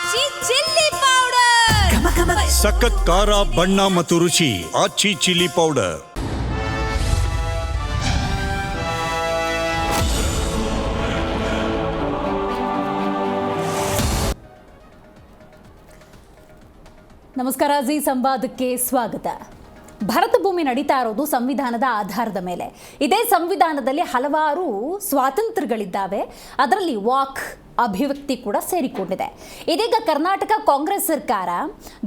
ಆಚಿ chilli powder. ಸಖತ್ ಖಾರ, ಬಣ್ಣ ಮತ್ತು ರುಚಿ. ಆಚಿ ಚಿಲ್ಲಿ ಪೌಡರ್. ನಮಸ್ಕಾರ, ಜಿ ಸಂವಾದಕ್ಕೆ ಸ್ವಾಗತ. ಭಾರತ ಭೂಮಿ ನಡೀತಾ ಇರೋದು ಸಂವಿಧಾನದ ಆಧಾರದ ಮೇಲೆ. ಇದೇ ಸಂವಿಧಾನದಲ್ಲಿ ಹಲವಾರು ಸ್ವಾತಂತ್ರ್ಯಗಳಿದ್ದಾವೆ. ಅದರಲ್ಲಿ ವಾಕ್, ಅಭಿವ್ಯಕ್ತಿ ಕೂಡ ಸೇರಿಕೊಂಡಿದೆ. ಇದೀಗ ಕರ್ನಾಟಕ ಕಾಂಗ್ರೆಸ್ ಸರ್ಕಾರ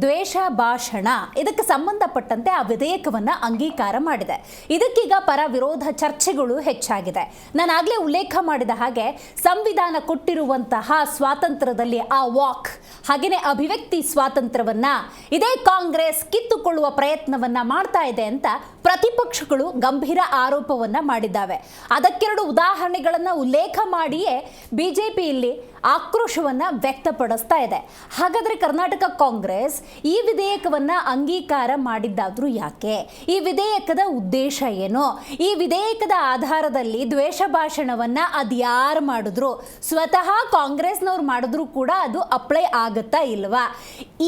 ದ್ವೇಷ ಭಾಷಣ ಇದಕ್ಕೆ ಸಂಬಂಧಪಟ್ಟಂತೆ ಆ ವಿಧೇಯಕವನ್ನು ಅಂಗೀಕಾರ ಮಾಡಿದೆ. ಇದಕ್ಕೀಗ ಪರ ವಿರೋಧ ಚರ್ಚೆಗಳು ಹೆಚ್ಚಾಗಿದೆ. ನಾನು ಆಗಲೇ ಉಲ್ಲೇಖ ಮಾಡಿದ ಹಾಗೆ ಸಂವಿಧಾನ ಕೊಟ್ಟಿರುವಂತಹ ಸ್ವಾತಂತ್ರ್ಯದಲ್ಲಿ ಆ ವಾಕ್ ಹಾಗೆಯೇ ಅಭಿವ್ಯಕ್ತಿ ಸ್ವಾತಂತ್ರ್ಯವನ್ನ ಇದೇ ಕಾಂಗ್ರೆಸ್ ಕಿತ್ತುಕೊಳ್ಳುವ ಪ್ರಯತ್ನವನ್ನ ಮಾಡ್ತಾ ಇದೆ ಅಂತ ಪ್ರತಿಪಕ್ಷಗಳು ಗಂಭೀರ ಆರೋಪವನ್ನ ಮಾಡಿದ್ದಾವೆ. ಅದಕ್ಕೆರಡು ಉದಾಹರಣೆಗಳನ್ನು ಉಲ್ಲೇಖ ಮಾಡಿಯೇ ಬಿಜೆಪಿ ಇಲ್ಲಿ ಆಕ್ರೋಶವನ್ನ ವ್ಯಕ್ತಪಡಿಸ್ತಾ ಇದೆ. ಹಾಗಾದ್ರೆ ಕರ್ನಾಟಕ ಕಾಂಗ್ರೆಸ್ ಈ ವಿಧೇಯಕವನ್ನ ಅಂಗೀಕಾರ ಮಾಡಿದ್ದಾದ್ರೂ ಯಾಕೆ? ಈ ವಿಧೇಯಕದ ಉದ್ದೇಶ ಏನು? ಈ ವಿಧೇಯಕದ ಆಧಾರದಲ್ಲಿ ದ್ವೇಷ ಭಾಷಣವನ್ನ ಅದ್ಯಾರು ಮಾಡಿದ್ರು? ಸ್ವತಃ ಕಾಂಗ್ರೆಸ್ನವ್ರು ಮಾಡಿದ್ರು ಕೂಡ ಅದು ಅಪ್ಲೈ ಆಗುತ್ತಾ ಇಲ್ವಾ?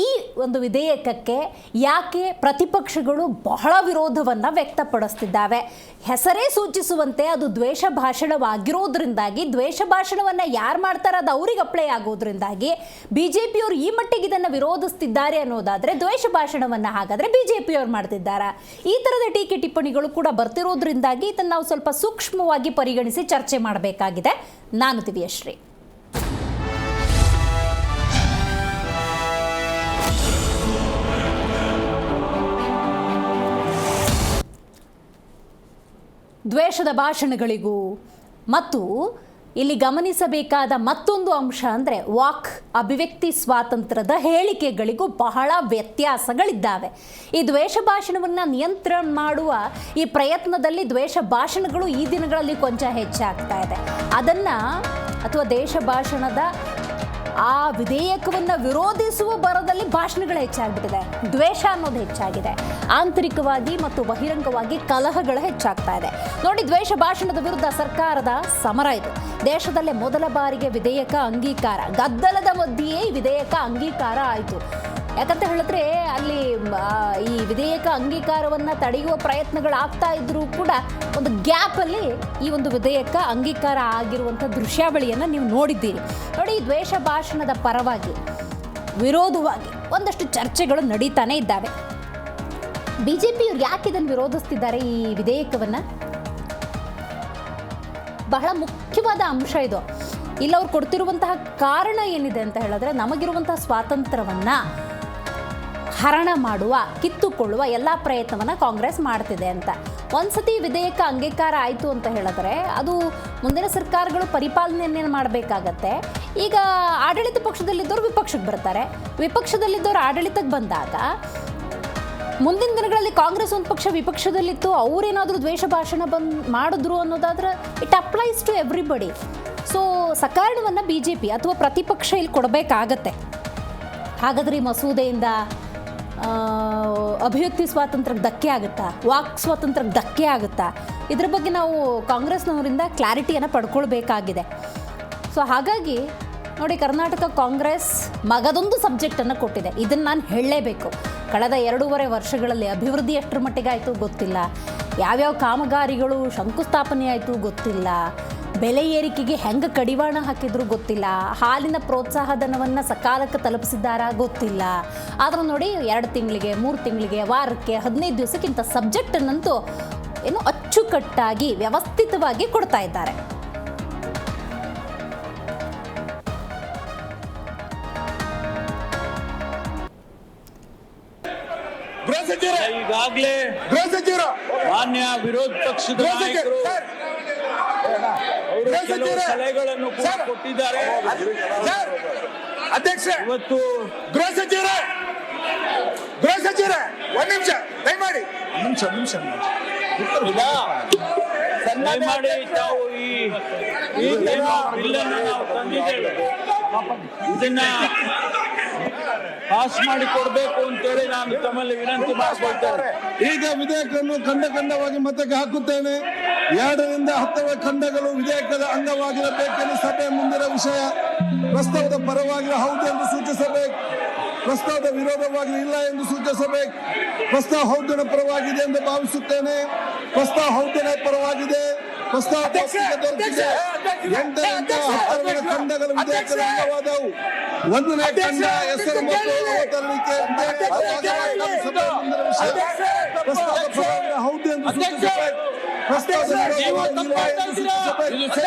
ಈ ಒಂದು ವಿಧೇಯಕಕ್ಕೆ ಯಾಕೆ ಪ್ರತಿಪಕ್ಷಗಳು ಬಹಳ ವಿರೋಧವನ್ನ ವ್ಯಕ್ತಪಡಿಸ್ತಿದ್ದಾವೆ? ಹೆಸರೇ ಸೂಚಿಸುವಂತೆ ಅದು ದ್ವೇಷ ಭಾಷಣವಾಗಿರೋದ್ರಿಂದಾಗಿ, ದ್ವೇಷ ಭಾಷಣವನ್ನ ಯಾರು ಮಾಡ್ತಾರ ಅದು ಅವ್ರಿಗೆ ಅಪ್ಲೈ ಆಗೋದ್ರಿಂದಾಗಿ ಬಿಜೆಪಿಯವರು ಈ ಮಟ್ಟಿಗೆ ಇದನ್ನು ವಿರೋಧಿಸ್ತಿದ್ದಾರೆ ಅನ್ನೋದಾದ್ರೆ ದ್ವೇಷ ಭಾಷಣವನ್ನ ಹಾಗಾದ್ರೆ ಬಿಜೆಪಿಯವರು ಮಾಡ್ತಿದ್ದಾರಾ? ಈ ತರದ ಟೀಕೆ ಟಿಪ್ಪಣಿಗಳು ಕೂಡ ಬರ್ತಿರೋದ್ರಿಂದಾಗಿ ಇದನ್ನು ನಾವು ಸ್ವಲ್ಪ ಸೂಕ್ಷ್ಮವಾಗಿ ಪರಿಗಣಿಸಿ ಚರ್ಚೆ ಮಾಡಬೇಕಾಗಿದೆ. ನಾನು ದಿವ್ಯಶ್ರೀ. ದ್ವೇಷದ ಭಾಷಣಗಳಿಗೂ ಮತ್ತು ಇಲ್ಲಿ ಗಮನಿಸಬೇಕಾದ ಮತ್ತೊಂದು ಅಂಶ ಅಂದರೆ ವಾಕ್, ಅಭಿವ್ಯಕ್ತಿ ಸ್ವಾತಂತ್ರ್ಯದ ಹೇಳಿಕೆಗಳಿಗೂ ಬಹಳ ವ್ಯತ್ಯಾಸಗಳಿದ್ದಾವೆ. ಈ ದ್ವೇಷ ಭಾಷಣವನ್ನು ನಿಯಂತ್ರಣ ಮಾಡುವ ಈ ಪ್ರಯತ್ನದಲ್ಲಿ ದ್ವೇಷ ಭಾಷಣಗಳು ಈ ದಿನಗಳಲ್ಲಿ ಕೊಂಚ ಹೆಚ್ಚಾಗ್ತಾ ಇದೆ. ಅದನ್ನು ಅಥವಾ ದೇಶ ಭಾಷಣದ ಆ ವಿಧೇಯಕವನ್ನು ವಿರೋಧಿಸುವ ಬರದಲ್ಲಿ ಭಾಷಣಗಳು ಹೆಚ್ಚಾಗ್ಬಿಟ್ಟಿದೆ. ದ್ವೇಷ ಅನ್ನೋದು ಹೆಚ್ಚಾಗಿದೆ. ಆಂತರಿಕವಾಗಿ ಮತ್ತು ಬಹಿರಂಗವಾಗಿ ಕಲಹಗಳು ಹೆಚ್ಚಾಗ್ತಾ ಇದೆ. ನೋಡಿ, ದ್ವೇಷ ಭಾಷಣದ ವಿರುದ್ಧ ಸರ್ಕಾರದ ಸಮರ ಇದು. ದೇಶದಲ್ಲೇ ಮೊದಲ ಬಾರಿಗೆ ವಿಧೇಯಕ ಅಂಗೀಕಾರ, ಗದ್ದಲದ ಮಧ್ಯೆಯೇ ವಿಧೇಯಕ ಅಂಗೀಕಾರ ಆಯಿತು. ಯಾಕಂತ ಹೇಳಿದ್ರೆ ಅಲ್ಲಿ ಈ ವಿಧೇಯಕ ಅಂಗೀಕಾರವನ್ನು ತಡೆಯುವ ಪ್ರಯತ್ನಗಳಾಗ್ತಾ ಇದ್ರೂ ಕೂಡ ಒಂದು ಗ್ಯಾಪಲ್ಲಿ ಈ ಒಂದು ವಿಧೇಯಕ ಅಂಗೀಕಾರ ಆಗಿರುವಂಥ ದೃಶ್ಯಾವಳಿಯನ್ನು ನೀವು ನೋಡಿದ್ದೀರಿ. ನೋಡಿ, ದ್ವೇಷ ಭಾಷಣದ ಪರವಾಗಿ ವಿರೋಧವಾಗಿ ಒಂದಷ್ಟು ಚರ್ಚೆಗಳು ನಡೀತಾನೆ ಇದ್ದಾವೆ. ಬಿಜೆಪಿಯವರು ಯಾಕೆ ಇದನ್ನು ವಿರೋಧಿಸ್ತಿದ್ದಾರೆ ಈ ವಿಧೇಯಕವನ್ನು? ಬಹಳ ಮುಖ್ಯವಾದ ಅಂಶ ಇದು. ಇಲ್ಲಿ ಅವ್ರು ಕೊಡ್ತಿರುವಂತಹ ಕಾರಣ ಏನಿದೆ ಅಂತ ಹೇಳಿದ್ರೆ, ನಮಗಿರುವಂತಹ ಸ್ವಾತಂತ್ರ್ಯವನ್ನು ಹರಣ ಮಾಡುವ, ಕಿತ್ತುಕೊಳ್ಳುವ ಎಲ್ಲ ಪ್ರಯತ್ನವನ್ನು ಕಾಂಗ್ರೆಸ್ ಮಾಡ್ತಿದೆ ಅಂತ. ಒಂದ್ಸತಿ ವಿಧೇಯಕ ಅಂಗೀಕಾರ ಆಯಿತು ಅಂತ ಹೇಳಿದ್ರೆ ಅದು ಮುಂದಿನ ಸರ್ಕಾರಗಳು ಪರಿಪಾಲನೆಯನ್ನು ಮಾಡಬೇಕಾಗತ್ತೆ. ಈಗ ಆಡಳಿತ ಪಕ್ಷದಲ್ಲಿದ್ದವರು ವಿಪಕ್ಷಕ್ಕೆ ಬರ್ತಾರೆ, ವಿಪಕ್ಷದಲ್ಲಿದ್ದವರು ಆಡಳಿತಕ್ಕೆ ಬಂದಾಗ ಮುಂದಿನ ದಿನಗಳಲ್ಲಿ ಕಾಂಗ್ರೆಸ್ ಒಂದು ಪಕ್ಷ ವಿಪಕ್ಷದಲ್ಲಿತ್ತು, ಅವರೇನಾದರೂ ದ್ವೇಷ ಭಾಷಣ ಮಾಡಿದ್ರು ಅನ್ನೋದಾದ್ರೆ it applies to everybody. So ಸಕಾರಣವನ್ನು ಬಿಜೆಪಿ ಅಥವಾ ಪ್ರತಿಪಕ್ಷ ಇಲ್ಲಿ ಕೊಡಬೇಕಾಗತ್ತೆ. ಹಾಗಾದ್ರೆ ಈ ಮಸೂದೆಯಿಂದ ಅಭಿವ್ಯಕ್ತಿ ಸ್ವಾತಂತ್ರ್ಯಕ್ಕೆ ಧಕ್ಕೆ ಆಗುತ್ತಾ? ವಾಕ್ ಸ್ವಾತಂತ್ರ್ಯಕ್ಕೆ ಧಕ್ಕೆ ಆಗುತ್ತಾ? ಇದ್ರ ಬಗ್ಗೆ ನಾವು ಕಾಂಗ್ರೆಸ್ನವರಿಂದ ಕ್ಲಾರಿಟಿಯನ್ನು ಪಡ್ಕೊಳ್ಬೇಕಾಗಿದೆ. ಸೊ ಹಾಗಾಗಿ ನೋಡಿ, ಕರ್ನಾಟಕ ಕಾಂಗ್ರೆಸ್ ಮಗದೊಂದು ಸಬ್ಜೆಕ್ಟನ್ನು ಕೊಟ್ಟಿದೆ. ಇದನ್ನು ನಾನು ಹೇಳಲೇಬೇಕು. ಕಳೆದ 2.5 ವರ್ಷಗಳಲ್ಲಿ ಅಭಿವೃದ್ಧಿ ಎಷ್ಟರ ಮಟ್ಟಿಗೆ ಆಯಿತು ಗೊತ್ತಿಲ್ಲ, ಯಾವ್ಯಾವ ಕಾಮಗಾರಿಗಳು ಶಂಕುಸ್ಥಾಪನೆ ಆಯಿತು ಗೊತ್ತಿಲ್ಲ, ಬೆಲೆ ಏರಿಕೆಗೆ ಹೆಂಗೆ ಕಡಿವಾಣ ಹಾಕಿದ್ರು ಗೊತ್ತಿಲ್ಲ, ಹಾಲಿನ ಪ್ರೋತ್ಸಾಹಧನವನ್ನು ಸಕಾಲಕ್ಕೆ ತಲುಪಿಸಿದ್ದಾರಾ ಗೊತ್ತಿಲ್ಲ. ಆದರೂ ನೋಡಿ, 2 ತಿಂಗಳಿಗೆ, 3 ತಿಂಗಳಿಗೆ, ವಾರಕ್ಕೆ, 15 ದಿವಸಕ್ಕಿಂತ ಸಬ್ಜೆಕ್ಟನ್ನಂತೂ ಏನು ಅಚ್ಚುಕಟ್ಟಾಗಿ ವ್ಯವಸ್ಥಿತವಾಗಿ ಕೊಡ್ತಾ ಇದ್ದಾರೆ. ಈಗಾಗಲೇ ಮಾನ್ಯ ವಿರೋಧ ಪಕ್ಷದ ನಾಯಕರು ಅವರು ಕೆಲವು ಸಲಹೆಗಳನ್ನು ಕೊಟ್ಟಿದ್ದಾರೆ. ಅಧ್ಯಕ್ಷ, ಇವತ್ತು ಗೃಹ ಸಚಿವರೇ ಒಂದ್ ನಿಮಿಷ ದಯಮಾಡಿ ದಯಮಾಡಿ ತಾವು ಈ ಬಿಲ್ಲನ್ನು ನಾವು ತಂದಿದ್ದೇವೆ, ಇದನ್ನ ಪಾಸ್ ಮಾಡಿ ಕೊಡಬೇಕು ಅಂತೇಳಿ ನಾನು ತಮ್ಮಲ್ಲಿ ವಿನಂತಿ ಮಾಡಿಕೊಳ್ತೇನೆ. ಈಗ ವಿಧೇಯಕವನ್ನು ಖಂಡವಾಗಿ ಮತಕ್ಕೆ ಹಾಕುತ್ತೇನೆ. 2 ರಿಂದ 10 ಖಂಡಗಳು ವಿಧೇಯಕದ ಅಂಗವಾಗಿರಬೇಕೆಂದು ಸಭೆ ಮುಂದಿನ ವಿಷಯ. ಪ್ರಸ್ತಾವದ ಪರವಾಗಿ ಹೌದು ಎಂದು ಸೂಚಿಸಬೇಕು. ಪ್ರಸ್ತಾವದ ವಿರೋಧವಾಗಿ ಇಲ್ಲ ಎಂದು ಸೂಚಿಸಬೇಕು. ಪ್ರಸ್ತಾವ ಹೌದಿನ ಪರವಾಗಿದೆ ಎಂದು ಭಾವಿಸುತ್ತೇನೆ. ಪ್ರಸ್ತಾವ ಹೌದಿನ ಪರವಾಗಿದೆ. ಪ್ರಸ್ತಾವ ದೊರಕಿದೆ. 8ರಿಂದ 10 ಖಂಡಗಳ ವಿಧೇಯಕದ ಅಂಗವಾದವು. 1ನೇ ಖಂಡ ಹೆಸರು ಮತ್ತು ಅವತರಣಿಕೆ ಪ್ರಸ್ತಾವ ಪರವಾಗಿ ಹೌದು ಎಂದು ಸೂಚಿಸಬೇಕು. ಪ್ರಸ್ತಾವದ ವಿರೋಧವಾಗಿ ಇಲ್ಲ ಎಂದು ಸೂಚಿಸಬೇಕು.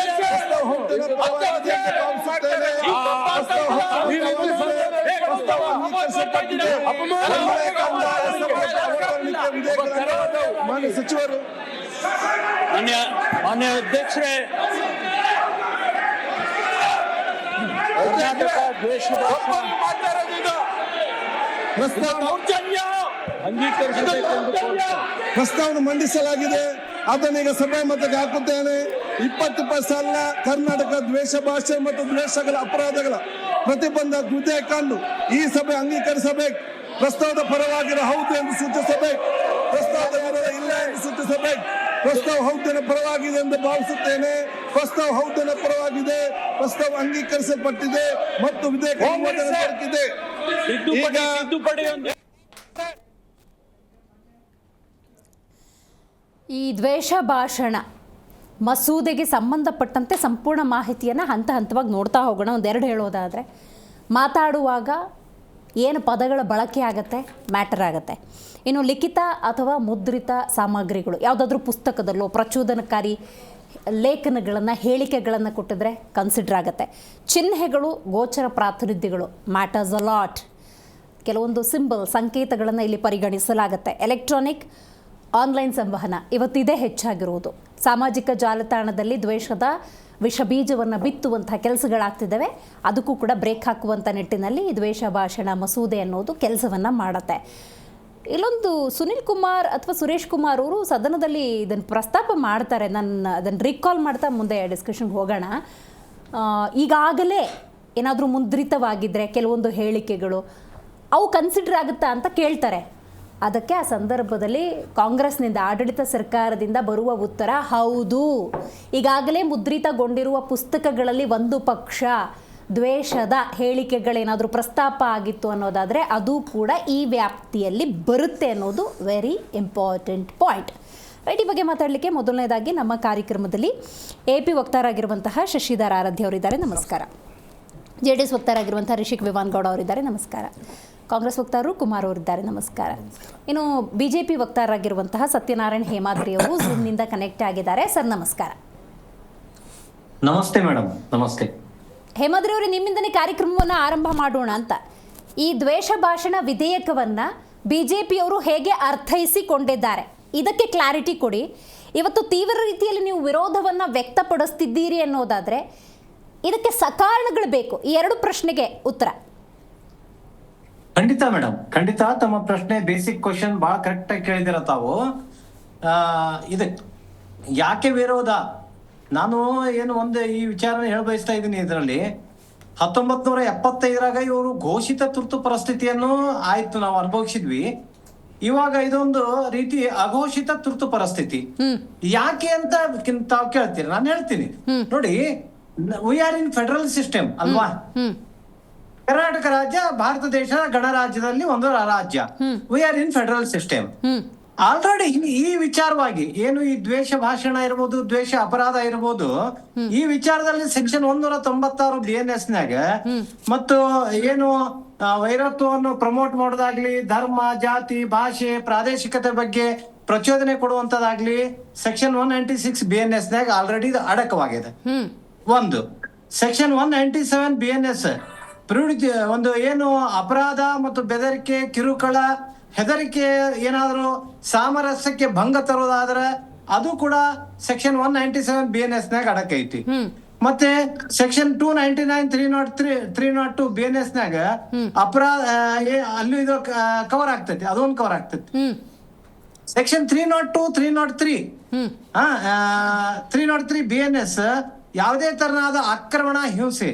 ಪ್ರಸ್ತಾವ ಹೌದಿನ ಪರವಾಗಿದೆ ಎಂದು ಭಾವಿಸುತ್ತೇನೆ. ಪ್ರಸ್ತಾವ ಪ್ರಸ್ತಾವ ಅಂಗೀಕರಿಸಲ್ಪಟ್ಟಿದೆ. ಮಾನ್ಯ ಸಚಿವರು, ಮಾನ್ಯ ಅಧ್ಯಕ್ಷರೇ, ಕರ್ನಾಟಕ ದ್ವೇಷ ಪ್ರಸ್ತಾವನೆ ಮಂಡಿಸಲಾಗಿದೆ. ಅದನ್ನೀಗ ಸಭೆ ಮತಕ್ಕೆ ಹಾಕುತ್ತೇನೆ. 20 ಸಾಲಿನ ಕರ್ನಾಟಕ ದ್ವೇಷ ಭಾಷೆ ಮತ್ತು ದ್ವೇಷಗಳ ಅಪರಾಧಗಳ ಪ್ರತಿಬಂಧ ವಿಧೇಯಕವನ್ನು ಈ ಸಭೆ ಅಂಗೀಕರಿಸಬೇಕು. ಪ್ರಸ್ತಾವದ ಪರವಾಗಿರೋ ಹೌದು ಎಂದು ಸೂಚಿಸಬೇಕು. ಪ್ರಸ್ತಾವದ ವಿರೋಧ ಇಲ್ಲ ಎಂದು ಸೂಚಿಸಬೇಕು. ಪ್ರಸ್ತಾವ ಹೌದಿನ ಪರವಾಗಿದೆ ಎಂದು ಭಾವಿಸುತ್ತೇನೆ. ಪ್ರಸ್ತಾವ ಹೌದಿನ ಪರವಾಗಿದೆ. ಪ್ರಸ್ತಾವ ಅಂಗೀಕರಿಸಲ್ಪಟ್ಟಿದೆ ಮತ್ತು ವಿಧೇಯಕ ಅನುಮೋದನೆ ದೊರಕಿದೆ. ಈ ದ್ವೇಷ ಭಾಷಣ ಮಸೂದೆಗೆ ಸಂಬಂಧಪಟ್ಟಂತೆ ಸಂಪೂರ್ಣ ಮಾಹಿತಿಯನ್ನು ಹಂತ ಹಂತವಾಗಿ ನೋಡ್ತಾ ಹೋಗೋಣ. ಒಂದೆರಡು ಹೇಳೋದಾದರೆ, ಮಾತಾಡುವಾಗ ಏನು ಪದಗಳ ಬಳಕೆ ಆಗುತ್ತೆ, ಮ್ಯಾಟರ್ ಆಗುತ್ತೆ. ಇನ್ನು ಲಿಖಿತ ಅಥವಾ ಮುದ್ರಿತ ಸಾಮಗ್ರಿಗಳು ಯಾವುದಾದ್ರೂ ಪುಸ್ತಕದಲ್ಲೋ ಪ್ರಚೋದನಕಾರಿ ಲೇಖನಗಳನ್ನು ಹೇಳಿಕೆಗಳನ್ನು ಕೊಟ್ಟಿದ್ರೆ ಕನ್ಸಿಡರ್ ಆಗುತ್ತೆ. ಚಿಹ್ನೆಗಳು ಗೋಚರ ಪ್ರಾತಿನಿಧ್ಯಗಳು ಮ್ಯಾಟರ್ಸ್ ಅ ಲಾಟ್. ಕೆಲವೊಂದು ಸಿಂಬಲ್ ಸಂಕೇತಗಳನ್ನು ಇಲ್ಲಿ ಪರಿಗಣಿಸಲಾಗುತ್ತೆ. ಎಲೆಕ್ಟ್ರಾನಿಕ್ ಆನ್ಲೈನ್ ಸಂವಹನ ಇವತ್ತಿದೇ ಹೆಚ್ಚಾಗಿರುವುದು. ಸಾಮಾಜಿಕ ಜಾಲತಾಣದಲ್ಲಿ ದ್ವೇಷದ ವಿಷಬೀಜವನ್ನು ಬಿತ್ತುವಂಥ ಕೆಲಸಗಳಾಗ್ತಿದ್ದಾವೆ. ಅದಕ್ಕೂ ಕೂಡ ಬ್ರೇಕ್ ಹಾಕುವಂಥ ನಿಟ್ಟಿನಲ್ಲಿ ಈ ದ್ವೇಷ ಭಾಷಣ ಮಸೂದೆ ಅನ್ನೋದು ಕೆಲಸವನ್ನು ಮಾಡುತ್ತೆ. ಇಲ್ಲೊಂದು ಸುನಿಲ್ ಕುಮಾರ್ ಅಥವಾ ಸುರೇಶ್ ಕುಮಾರ್ ಅವರು ಸದನದಲ್ಲಿ ಇದನ್ನು ಪ್ರಸ್ತಾಪ ಮಾಡ್ತಾರೆ. ನಾನು ಅದನ್ನು ರಿಕಾಲ್ ಮಾಡ್ತಾ ಮುಂದೆ ಡಿಸ್ಕಷನ್ಗೆ ಹೋಗೋಣ. ಈಗಾಗಲೇ ಏನಾದರೂ ಮುದ್ರಿತವಾಗಿದ್ದರೆ ಕೆಲವೊಂದು ಹೇಳಿಕೆಗಳು ಅವು ಕನ್ಸಿಡರ್ ಆಗುತ್ತಾ ಅಂತ ಕೇಳ್ತಾರೆ. ಅದಕ್ಕೆ ಆ ಸಂದರ್ಭದಲ್ಲಿ ಕಾಂಗ್ರೆಸ್ನಿಂದ, ಆಡಳಿತ ಸರ್ಕಾರದಿಂದ ಬರುವ ಉತ್ತರ ಹೌದು. ಈಗಾಗಲೇ ಮುದ್ರಿತಗೊಂಡಿರುವ ಪುಸ್ತಕಗಳಲ್ಲಿ ಒಂದು ಪಕ್ಷ ದ್ವೇಷದ ಹೇಳಿಕೆಗಳೇನಾದರೂ ಪ್ರಸ್ತಾಪ ಆಗಿತ್ತು ಅನ್ನೋದಾದರೆ ಅದು ಕೂಡ ಈ ವ್ಯಾಪ್ತಿಯಲ್ಲಿ ಬರುತ್ತೆ ಅನ್ನೋದು ವೆರಿ ಇಂಪಾರ್ಟೆಂಟ್ ಪಾಯಿಂಟ್. ರೈಟ್, ಈ ಬಗ್ಗೆ ಮಾತಾಡಲಿಕ್ಕೆ ಮೊದಲನೇದಾಗಿ ನಮ್ಮ ಕಾರ್ಯಕ್ರಮದಲ್ಲಿ AP ವಕ್ತಾರಾಗಿರುವಂತಹ ಶಶಿಧರ್ ಆರಾಧ್ಯ ಅವರಿದ್ದಾರೆ, ನಮಸ್ಕಾರ. JDS ವಕ್ತಾರಾಗಿರುವಂತಹ ರಿಷಿಕ್ ವಿವಾನ್ಗೌಡ ಅವರಿದ್ದಾರೆ, ನಮಸ್ಕಾರ. ಕಾಂಗ್ರೆಸ್ ವಕ್ತಾರರು ಕುಮಾರ್ ಅವರಿದ್ದಾರೆ, ನಮಸ್ಕಾರ. ಇನ್ನು BJP ವಕ್ತಾರರಾಗಿರುವಂತಹ ಸತ್ಯನಾರಾಯಣ್ ಹೇಮಾದ್ರಿ ಅವರು ಝೂಮ್ನಿಂದ ಕನೆಕ್ಟ್ ಆಗಿದ್ದಾರೆ. ಸರ್ ನಮಸ್ಕಾರ. ನಮಸ್ತೆ ಮೇಡಮ್. ನಮಸ್ತೆ ಹೇಮಾದ್ರಿ ಅವರು, ನಿಮ್ಮಿಂದನೇ ಕಾರ್ಯಕ್ರಮವನ್ನು ಆರಂಭ ಮಾಡೋಣ ಅಂತ. ಈ ದ್ವೇಷ ಭಾಷಣ ವಿಧೇಯಕವನ್ನು BJPಯವರು ಹೇಗೆ ಅರ್ಥೈಸಿಕೊಂಡಿದ್ದಾರೆ ಇದಕ್ಕೆ ಕ್ಲಾರಿಟಿ ಕೊಡಿ. ಇವತ್ತು ತೀವ್ರ ರೀತಿಯಲ್ಲಿ ನೀವು ವಿರೋಧವನ್ನು ವ್ಯಕ್ತಪಡಿಸ್ತಿದ್ದೀರಿ ಅನ್ನೋದಾದರೆ ಇದಕ್ಕೆ ಸಕಾರಣಗಳು ಬೇಕು. ಈ ಎರಡು ಪ್ರಶ್ನೆಗೆ ಉತ್ತರ. ಖಂಡಿತ ಮೇಡಮ್, ಖಂಡಿತ. ತಮ್ಮ ಪ್ರಶ್ನೆ ಬೇಸಿಕ್ ಕ್ವಶನ್ ಬಹಳ ಕರೆಕ್ಟ್ ಆಗಿ ಕೇಳಿದಿರ ತಾವು. ಇದಕ್ಕೆ ಯಾಕೆ ವಿರೋಧ, ನಾನು ಏನು ಒಂದು ಈ ವಿಚಾರನ ಹೇಳಬಯಸ್ತಾ ಇದ್ದೀನಿ. ಇದರಲ್ಲಿ 1975 ಇವರು ಘೋಷಿತ ತುರ್ತು ಪರಿಸ್ಥಿತಿಯನ್ನು ಆಯ್ತು ನಾವು ಅನುಭವಿಸಿದ್ವಿ. ಇವಾಗ ಇದೊಂದು ರೀತಿ ಅಘೋಷಿತ ತುರ್ತು ಪರಿಸ್ಥಿತಿ. ಯಾಕೆ ಅಂತ ತಾವು ಕೇಳ್ತೀರಿ, ನಾನು ಹೇಳ್ತೀನಿ ನೋಡಿ. We are in federal system ಅಲ್ವಾ? ಕರ್ನಾಟಕ ರಾಜ್ಯ ಭಾರತ ದೇಶದ ಗಣರಾಜ್ಯದಲ್ಲಿ ಒಂದು ರಾಜ್ಯ. We are in federal system. Already ಈ ವಿಚಾರವಾಗಿ ಏನು ಈ ದ್ವೇಷ ಭಾಷಣ ಇರ್ಬೋದು, ದ್ವೇಷ ಅಪರಾಧ ಇರ್ಬೋದು, ಈ ವಿಚಾರದಲ್ಲಿ ಸೆಕ್ಷನ್ 196 BNS ನಾಗ ಮತ್ತು ಏನು ವೈರತ್ವವನ್ನು ಪ್ರಮೋಟ್ ಮಾಡೋದಾಗ್ಲಿ, ಧರ್ಮ, ಜಾತಿ, ಭಾಷೆ, ಪ್ರಾದೇಶಿಕತೆ ಬಗ್ಗೆ ಪ್ರಚೋದನೆ ಕೊಡುವಂತದಾಗ್ಲಿ ಸೆಕ್ಷನ್ 196 BNS ನಾಗ ಆಲ್ರೆಡಿ ಇದು ಅಡಕವಾಗಿದೆ. ಒಂದು ಸೆಕ್ಷನ್ 197 BNS ಒಂದು ಏನು ಅಪರಾಧ ಮತ್ತು ಬೆದರಿಕೆ, ಕಿರುಕುಳ, ಹೆದರಿಕೆ, ಏನಾದರೂ ಸಾಮರಸ್ಯಕ್ಕೆ ಭಂಗ ತರೋದಾದ್ರೆ ಅದು ಕೂಡ ಸೆಕ್ಷನ್ 197 BNS ನಾಗ ಅಡಕೈತಿ. ಮತ್ತೆ ಸೆಕ್ಷನ್ 299, 302 BNS ನಾಗ ಅಪರಾಧ ಅಲ್ಲೂ ಇದು ಕವರ್ ಆಗ್ತೈತಿ, ಅದೊಂದು ಕವರ್ ಆಗ್ತೈತಿ. ಸೆಕ್ಷನ್ 302, 303 BNS ಯಾವುದೇ ತರನಾದ ಆಕ್ರಮಣ, ಹಿಂಸೆ,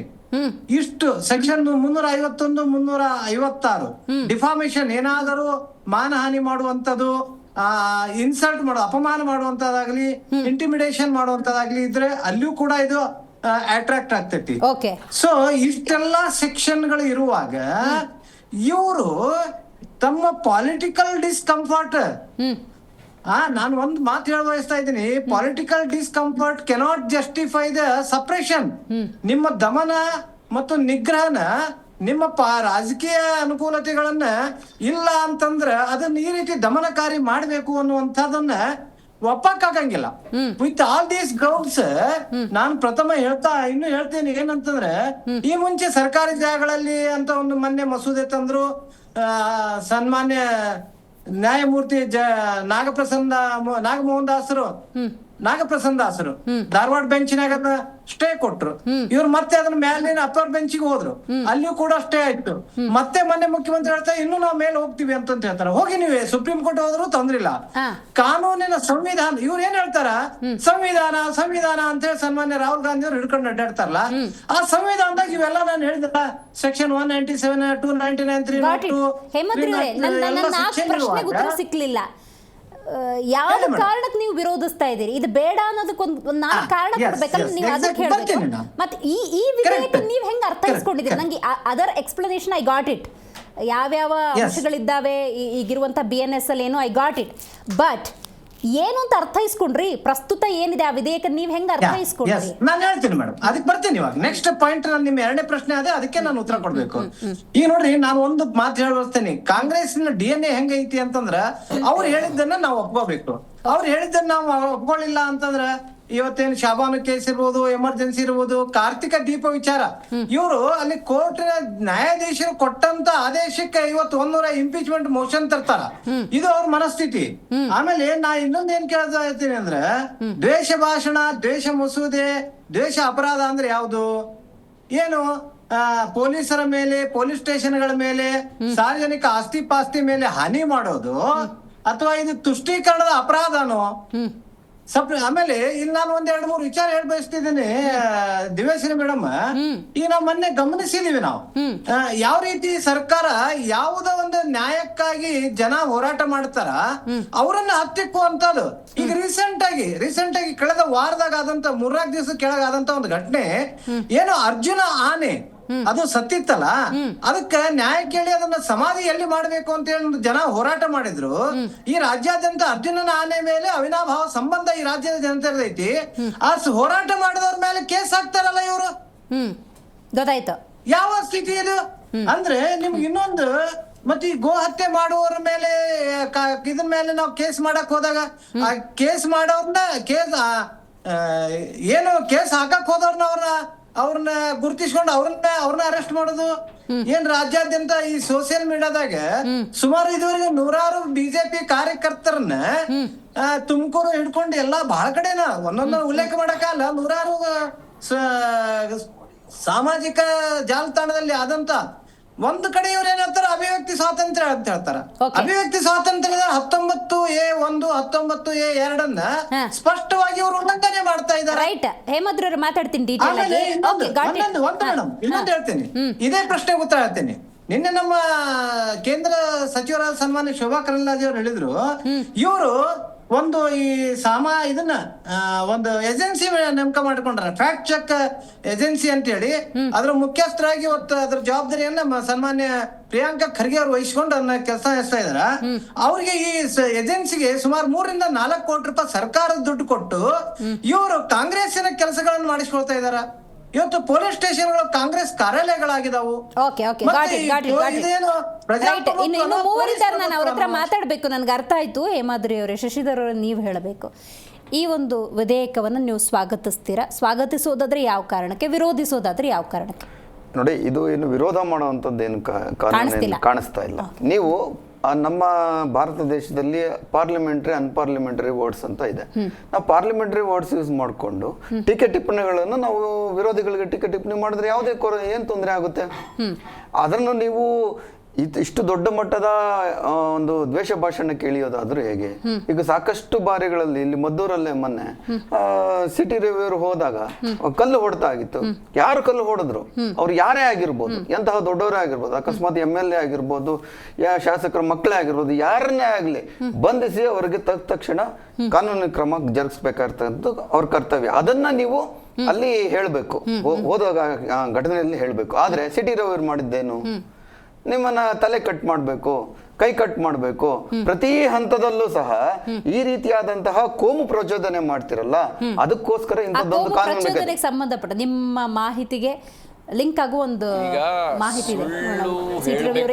ಇಷ್ಟು ಸೆಕ್ಷನ್ 351, 356 ಡಿಫಾಮೇಶನ್, ಏನಾದರೂ ಮಾನಹಾನಿ ಮಾಡುವಂತದ್ದು, ಇನ್ಸಲ್ಟ್ ಅಪಮಾನ ಮಾಡುವಂತದಾಗ್ಲಿ, ಇಂಟಿಮಿಡೇಷನ್ ಮಾಡುವಂತದಾಗ್ಲಿ ಇದ್ರೆ ಅಲ್ಲಿಯೂ ಕೂಡ ಇದು ಅಟ್ರಾಕ್ಟ್ ಆಗ್ತೈತಿ. ಓಕೆ. ಸೊ ಇಷ್ಟೆಲ್ಲಾ ಸೆಕ್ಷನ್ಗಳು ಇರುವಾಗ ಇವರು ತಮ್ಮ ಪೊಲಿಟಿಕಲ್ ಡಿಸ್ಕಂಫರ್ಟ್, ನಾನು ಒಂದು ಮಾತು ಹೇಳ ಬಯಸ್ತಾ ಇದ್ದೀನಿ, political discomfort cannot justify the suppression. ನಿಮ್ಮ ದಮನ ಮತ್ತು ನಿಗ್ರಹನ, ನಿಮ್ಮ ರಾಜಕೀಯ ಅನುಕೂಲತೆಗಳನ್ನ ಇಲ್ಲ ಅಂತಂದ್ರ ಅದನ್ನ ಈ ರೀತಿ ದಮನಕಾರಿ ಮಾಡ್ಬೇಕು ಅನ್ನುವಂಥದ್ದನ್ನ ಒಪ್ಪಕ್ಕಾಗಂಗಿಲ್ಲ. ವಿತ್ ಆಲ್ ದೀಸ್ ಗ್ರೌಂಡ್ಸ್ ನಾನು ಪ್ರಥಮ ಇನ್ನು ಹೇಳ್ತೇನೆ ಏನಂತಂದ್ರೆ, ಈ ಮುಂಚೆ ಸರ್ಕಾರಿ ಜಾಗಗಳಲ್ಲಿ ಅಂತ ಒಂದು ಮೊನ್ನೆ ಮಸೂದೆ ತಂದ್ರು. ಸನ್ಮಾನ್ಯ ನ್ಯಾಯಮೂರ್ತಿ ನಾಗಮೋಹನ್ ದಾಸರು ಧಾರವಾಡ ಬೆಂಚಿನಾಗ ಸ್ಟೇ ಕೊಟ್ರು. ಇವ್ರು ಮತ್ತೆ ಅದನ್ನ ಮೇಲಿನ ಅಪ್ಪರ್ ಬೆಂಚಿಗೆ ಹೋದ್ರು, ಅಲ್ಲಿಯೂ ಕೂಡ ಸ್ಟೇ ಆಯ್ತು. ಮತ್ತೆ ಮೊನ್ನೆ ಮುಖ್ಯಮಂತ್ರಿ ಹೇಳ್ತಾರೆ ಇನ್ನು ನಾವು ಮೇಲೆ ಹೋಗ್ತೀವಿ ಅಂತ ಹೇಳ್ತಾರೆ. ಹೋಗಿ ನೀವೇ ಸುಪ್ರೀಂ ಕೋರ್ಟ್ ಹೋದ್ರು ತೊಂದ್ರಿಲ್ಲ. ಕಾನೂನಿನ ಸಂವಿಧಾನ ಇವ್ರು ಏನ್ ಹೇಳ್ತಾರ, ಸಂವಿಧಾನ ಸಂವಿಧಾನ ಅಂತ ಹೇಳಿ ಸನ್ಮಾನ್ಯ ರಾಹುಲ್ ಗಾಂಧಿ ಅವ್ರು ಹಿಡ್ಕೊಂಡು ಅಡ್ಡಾಡ್ತಾರಲ್ಲ, ಆ ಸಂವಿಧಾನದಾಗ ಇವೆಲ್ಲ ನಾನು ಹೇಳಿದ ಸೆಕ್ಷನ್ 197, 299, 302 ಸಿಕ್ಲಿಲ್ಲ. ಯಾವ ಕಾರಣಕ್ಕೆ ನೀವು ವಿರೋಧಿಸ್ತಾ ಇದ್ದೀರಿ? ಇದು ಬೇಡ ಅನ್ನೋದಕ್ಕೊಂದು ನಾನು ಕಾರಣ ಕೊಡ್ಬೇಕಂದ್ರೆ ನೀವು ಅದಕ್ಕೆ ಹೇಳ್ಬೇಕು. ಮತ್ತೆ ಈ ವಿಧೇಯಕ ನೀವು ಹೆಂಗೆ ಅರ್ಥೈಸ್ಕೊಂಡಿದ್ದೀರಿ? ನಂಗೆ other explanation I got it. ಯಾವ್ಯಾವ ಅಂಶಗಳಿದ್ದಾವೆ ಈಗಿರುವಂಥ BNS ಅಲ್ಲಿ ಏನೋ ಐ ಗಾಟ್ ಇಟ್. ಬಟ್ ಏನು ಅಂತ ಅರ್ಥೈಸ್ಕೊಂಡ್ರಿ? ಪ್ರಸ್ತುತ ಏನಿದೆ ಆ ವಿಧೇಯಕ ನೀವು ಹೆಂಗೆ ಅರ್ಥೈಸ್ಕೊಂಡ್ರಿ? ನಾನು ಹೇಳ್ತೀನಿ ಮೇಡಮ್, ಅದಕ್ಕೆ ಬರ್ತೀನಿ ಇವಾಗ. ನೆಕ್ಸ್ಟ್ ಪಾಯಿಂಟ್ ನಿಮ್ಮ ಎರಡನೇ ಪ್ರಶ್ನೆ ಅದೇ, ಅದಕ್ಕೆ ನಾನು ಉತ್ತರ ಕೊಡ್ಬೇಕು. ಈಗ ನೋಡ್ರಿ, ನಾನು ಒಂದು ಮಾತು ಹೇಳ್ಬರ್ತೇನೆ. ಕಾಂಗ್ರೆಸ್ನ DNA ಹೆಂಗೈತಿ ಅಂತಂದ್ರ ಅವ್ರು ಹೇಳಿದ್ದನ್ನ ನಾವು ಒಪ್ಕೋಬೇಕು. ಅವ್ರು ಹೇಳಿದ್ದನ್ನ ನಾವು ಒಪ್ಕೊಳ್ಳಿಲ್ಲ ಅಂತಂದ್ರ ಇವತ್ತೇನು ಶಾಬಾನು ಕೇಸ್ ಇರ್ಬೋದು, ಎಮರ್ಜೆನ್ಸಿ ಇರ್ಬೋದು, ಕಾರ್ತಿಕ ದೀಪ ವಿಚಾರ, ಇವರು ಅಲ್ಲಿ ಕೋರ್ಟ್ ನ್ಯಾಯಾಧೀಶರು ಕೊಟ್ಟಂತ ಆದೇಶಕ್ಕೆ ಇವತ್ತು 100 ಇಂಪೀಚ್ಮೆಂಟ್ ಮೋಷನ್ ತರ್ತಾರ. ಇದು ಅವ್ರ ಮನಸ್ಥಿತಿ. ಆಮೇಲೆ ನಾ ಇನ್ನೊಂದ್ ಏನ್ ಕೇಳ್ತಾ ಇರ್ತೀನಿ ಅಂದ್ರೆ, ದ್ವೇಷ ಭಾಷಣ, ದ್ವೇಷ ಮಸೂದೆ, ದ್ವೇಷ ಅಪರಾಧ ಅಂದ್ರೆ ಯಾವುದು? ಏನು ಪೊಲೀಸರ ಮೇಲೆ, ಪೊಲೀಸ್ ಸ್ಟೇಷನ್ಗಳ ಮೇಲೆ, ಸಾರ್ವಜನಿಕ ಆಸ್ತಿ ಪಾಸ್ತಿ ಮೇಲೆ ಹಾನಿ ಮಾಡೋದು, ಅಥವಾ ಇದು ತುಷ್ಟೀಕರಣದ ಅಪರಾಧನೋ? ಆಮೇಲೆ ಇಲ್ಲಿ ನಾನು ಒಂದ್ 2-3 ವಿಚಾರ ಹೇಳಿ ಬಯಸ್ತಿದ್ದೀನಿ ದಿವ್ಯಶ್ರೀ ಮೇಡಮ್. ಈಗ ನಾವು ಮೊನ್ನೆ ಗಮನಿಸಿದೀವಿ, ನಾವು ಯಾವ ರೀತಿ ಸರ್ಕಾರ ಯಾವುದೋ ಒಂದು ನ್ಯಾಯಕ್ಕಾಗಿ ಜನ ಹೋರಾಟ ಮಾಡ್ತಾರ ಅವರನ್ನ ಹತ್ತಿಕ್ಕುವಂತದ್ದು. ಈಗ ರೀಸೆಂಟ್ ಆಗಿ ಕಳೆದ ವಾರದಾಗ ಆದಂತ 3-4 ದಿವಸ ಕೆಳಗಾದಂತ ಒಂದು ಘಟನೆ ಏನು, ಅರ್ಜುನ ಆನೆ ಅದು ಸತ್ತಿತ್ತಲ್ಲ, ಅದಕ್ಕೆ ನ್ಯಾಯ ಕೇಳಿ ಅದನ್ನ ಸಮಾಧಿ ಎಲ್ಲಿ ಮಾಡ್ಬೇಕು ಅಂತ ಹೇಳಿ ಜನ ಹೋರಾಟ ಮಾಡಿದ್ರು. ಈ ರಾಜ್ಯಾದ್ಯಂತ ಅರ್ಜುನನ ಆನೆ ಮೇಲೆ ಅವಿನಾಭಾವ ಸಂಬಂಧ ಈ ರಾಜ್ಯದ ಜನತೆದೈತಿ. ಆ ಹೋರಾಟ ಮಾಡಿದವ್ರ ಮೇಲೆ ಕೇಸ್ ಹಾಕ್ತಾರಲ್ಲ ಇವರು. ಗೊತ್ತಾಯ್ತು ಯಾವ ಸ್ಥಿತಿ ಇದು ಅಂದ್ರೆ ನಿಮ್ಗೆ. ಇನ್ನೊಂದು, ಮತ್ತೆ ಈ ಗೋ ಹತ್ಯೆ ಮಾಡುವವರ ಮೇಲೆ ಇದ್ರ ಮೇಲೆ ನಾವು ಕೇಸ್ ಮಾಡಕ್ ಹೋದಾಗ ಆ ಕೇಸ್ ಮಾಡೋರ್ನ ಏನು ಕೇಸ್ ಹಾಕಕ್ ಹೋದವ್ರನ್ನ ಅವ್ರನ್ನ ಗುರುತಿಸ್ಕೊಂಡು ಅವ್ರನ್ನ ಅರೆಸ್ಟ್ ಮಾಡೋದು. ಏನ್ ರಾಜ್ಯಾದ್ಯಂತ ಈ ಸೋಷಿಯಲ್ ಮೀಡಿಯಾದಾಗ ಸುಮಾರು ಇದುವರೆಗೆ 100 ಬಿಜೆಪಿ ಕಾರ್ಯಕರ್ತರನ್ನ ತುಮಕೂರು ಹಿಡ್ಕೊಂಡು ಎಲ್ಲಾ ಬಹಳ ಕಡೆನ ಒಂದೊಂದು ಉಲ್ಲೇಖ ಮಾಡಕ್ಕಲ್ಲ, 100 ಸಾಮಾಜಿಕ ಜಾಲತಾಣದಲ್ಲಿ ಆದಂತ ಒಂದು ಕಡೆ ಇವ್ರು ಏನ್ ಹೇಳ್ತಾರ, ಅಭಿವ್ಯಕ್ತಿ ಸ್ವಾತಂತ್ರ್ಯ ಅಂತ ಹೇಳ್ತಾರ. ಅಭಿವ್ಯಕ್ತಿ ಸ್ವಾತಂತ್ರ್ಯದ 19(a)(1), 19(a)(2) ಸ್ಪಷ್ಟವಾಗಿ ಇವರು ಉಲ್ಲಂಘನೆ ಮಾಡ್ತಾ ಇದ್ದಾರೆ. ರೈಟ್. ಹೇಮಂತ್ ಅವರು ಮಾತಾಡ್ತೀನಿ ಡೀಟೇಲ್ ಆಗಿ. ಇನ್ನೊಂದು ಹೇಳ್ತೀನಿ, ಇದೇ ಪ್ರಶ್ನೆಗೆ ಉತ್ತರ ಹೇಳ್ತೀನಿ. ನಿನ್ನೆ ನಮ್ಮ ಕೇಂದ್ರ ಸಚಿವರಾದ ಸನ್ಮಾನ್ಯ ಶೋಭಾ ಕರಂದ್ಲಾಜೆ ಅವರು ಹೇಳಿದ್ರು, ಇವರು ಒಂದು ಈ ಇದನ್ನ ಒಂದು ಏಜೆನ್ಸಿ ನೇಮಕ ಮಾಡ್ಕೊಂಡ್ರ, ಫ್ಯಾಕ್ಟ್ ಚೆಕ್ ಏಜೆನ್ಸಿ ಅಂತ ಹೇಳಿ. ಅದ್ರ ಮುಖ್ಯಸ್ಥರಾಗಿ ಅದ್ರ ಜವಾಬ್ದಾರಿಯನ್ನ ಸನ್ಮಾನ್ಯ ಪ್ರಿಯಾಂಕಾ ಖರ್ಗೆ ಅವರು ವಹಿಸ್ಕೊಂಡು ಅದನ್ನ ಕೆಲಸ ನಡೆಸ್ತಾ ಇದಾರ. ಅವ್ರಿಗೆ ಈ ಏಜೆನ್ಸಿಗೆ ಸುಮಾರು 3-4 ಕೋಟಿ ರೂಪಾಯಿ ಸರ್ಕಾರದ ದುಡ್ಡು ಕೊಟ್ಟು ಇವರು ಕಾಂಗ್ರೆಸ್ಸಿನ ಕೆಲಸಗಳನ್ನು ಮಾಡಿಸ್ಕೊಳ್ತಾ ಇದಾರ. ಇವತ್ತು ಪೊಲೀಸ್ ಸ್ಟೇಷನ್ಗಳು ಕಾಂಗ್ರೆಸ್ ಕಾರ್ಯಾಲಯಗಳಾಗಿದಾವು. ಇನ್ನು ಮೂವರಿದ್ದಾರೆ, ನಾನು ಅವ್ರ ಹತ್ರ ಮಾತಾಡ್ಬೇಕು. ನನ್ಗೆ ಅರ್ಥ ಆಯ್ತು ಹೇಮಾದ್ರಿ ಅವರೇ. ಶಶಿಧರ್ ಅವರೇ, ನೀವು ಹೇಳಬೇಕು, ಈ ಒಂದು ವಿಧೇಯಕವನ್ನು ನೀವು ಸ್ವಾಗತಿಸ್ತೀರಾ? ಸ್ವಾಗತಿಸೋದಾದ್ರೆ ಯಾವ ಕಾರಣಕ್ಕೆ, ವಿರೋಧಿಸೋದಾದ್ರೆ ಯಾವ ಕಾರಣಕ್ಕೆ? ನೋಡಿ, ಇದು ಏನು ವಿರೋಧ ಮಾಡುವಂಥದ್ದು ಏನು ಕಾಣಿಸ್ತಾ ಇಲ್ಲ. ನೀವು ನಮ್ಮ ಭಾರತ ದೇಶದಲ್ಲಿ ಪಾರ್ಲಿಮೆಂಟರಿ, ಅನ್ಪಾರ್ಲಿಮೆಂಟರಿ ವರ್ಡ್ಸ್ ಅಂತ ಇದೆ. ನಾವು ಪಾರ್ಲಿಮೆಂಟರಿ ವರ್ಡ್ಸ್ ಯೂಸ್ ಮಾಡಿಕೊಂಡು ಟೀಕೆ ಟಿಪ್ಪಣಿಗಳನ್ನು ನಾವು ವಿರೋಧಿಗಳಿಗೆ ಟೀಕೆ ಟಿಪ್ಪಣಿ ಮಾಡಿದ್ರೆ ಯಾವುದೇ ಏನು ತೊಂದರೆ ಆಗುತ್ತೆ? ಅದನ್ನು ನೀವು ಇಷ್ಟು ದೊಡ್ಡ ಮಟ್ಟದ ಒಂದು ದ್ವೇಷ ಭಾಷಣ ಕೇಳಿಯೋದಾದ್ರೂ ಹೇಗೆ? ಈಗ ಸಾಕಷ್ಟು ಬಾರಿಗಳಲ್ಲಿ ಇಲ್ಲಿ ಮದ್ದೂರಲ್ಲೇ ಮೊನ್ನೆ ಸಿಟಿ ರಿವ್ಯೂರ್ ಹೋದಾಗ ಕಲ್ಲು ಹೊಡ್ತಾ ಆಗಿತ್ತು. ಯಾರು ಕಲ್ಲು ಹೊಡೆದ್ರು, ಅವ್ರು ಯಾರೇ ಆಗಿರ್ಬೋದು, ಎಂತಹ ದೊಡ್ಡವರೇ ಆಗಿರ್ಬೋದು, ಅಕಸ್ಮಾತ್ MLA ಆಗಿರ್ಬೋದು, ಶಾಸಕರ ಮಕ್ಕಳೇ ಆಗಿರ್ಬೋದು, ಯಾರನ್ನೇ ಆಗ್ಲಿ ಬಂಧಿಸಿ ಅವರಿಗೆ ತಕ್ಷಣ ಕಾನೂನು ಕ್ರಮ ಜರುಗಿಸ್ಬೇಕಾಗಿರ್ತಕ್ಕಂಥದ್ದು ಅವ್ರ ಕರ್ತವ್ಯ. ಅದನ್ನ ನೀವು ಅಲ್ಲಿ ಹೇಳ್ಬೇಕು, ಹೋದಾಗ ಘಟನೆಯಲ್ಲಿ ಹೇಳ್ಬೇಕು. ಆದ್ರೆ ಸಿಟಿ ರವಿ ಮಾಡಿದ್ದೇನು, ನಿಮ್ಮನ್ನ ತಲೆ ಕಟ್ ಮಾಡ್ಬೇಕು, ಕೈ ಕಟ್ ಮಾಡ್ಬೇಕು. ಪ್ರತಿ ಹಂತದಲ್ಲೂ ಸಹ ಈ ರೀತಿಯಾದಂತಹ ಕೋಮು ಪ್ರಚೋದನೆ ಮಾಡ್ತಿರಲ್ಲ, ಅದಕ್ಕೋಸ್ಕರ ಇಂಥದ್ದೊಂದು ಕಾನೂನು ಪ್ರಚೋದನೆಗೆ ಸಂಬಂಧಪಟ್ಟ ನಿಮ್ಮ ಮಾಹಿತಿಗೆ ಲಿಂಕ್ ಆಗುವ ಒಂದು ಮಾಹಿತಿ ಇದೆ.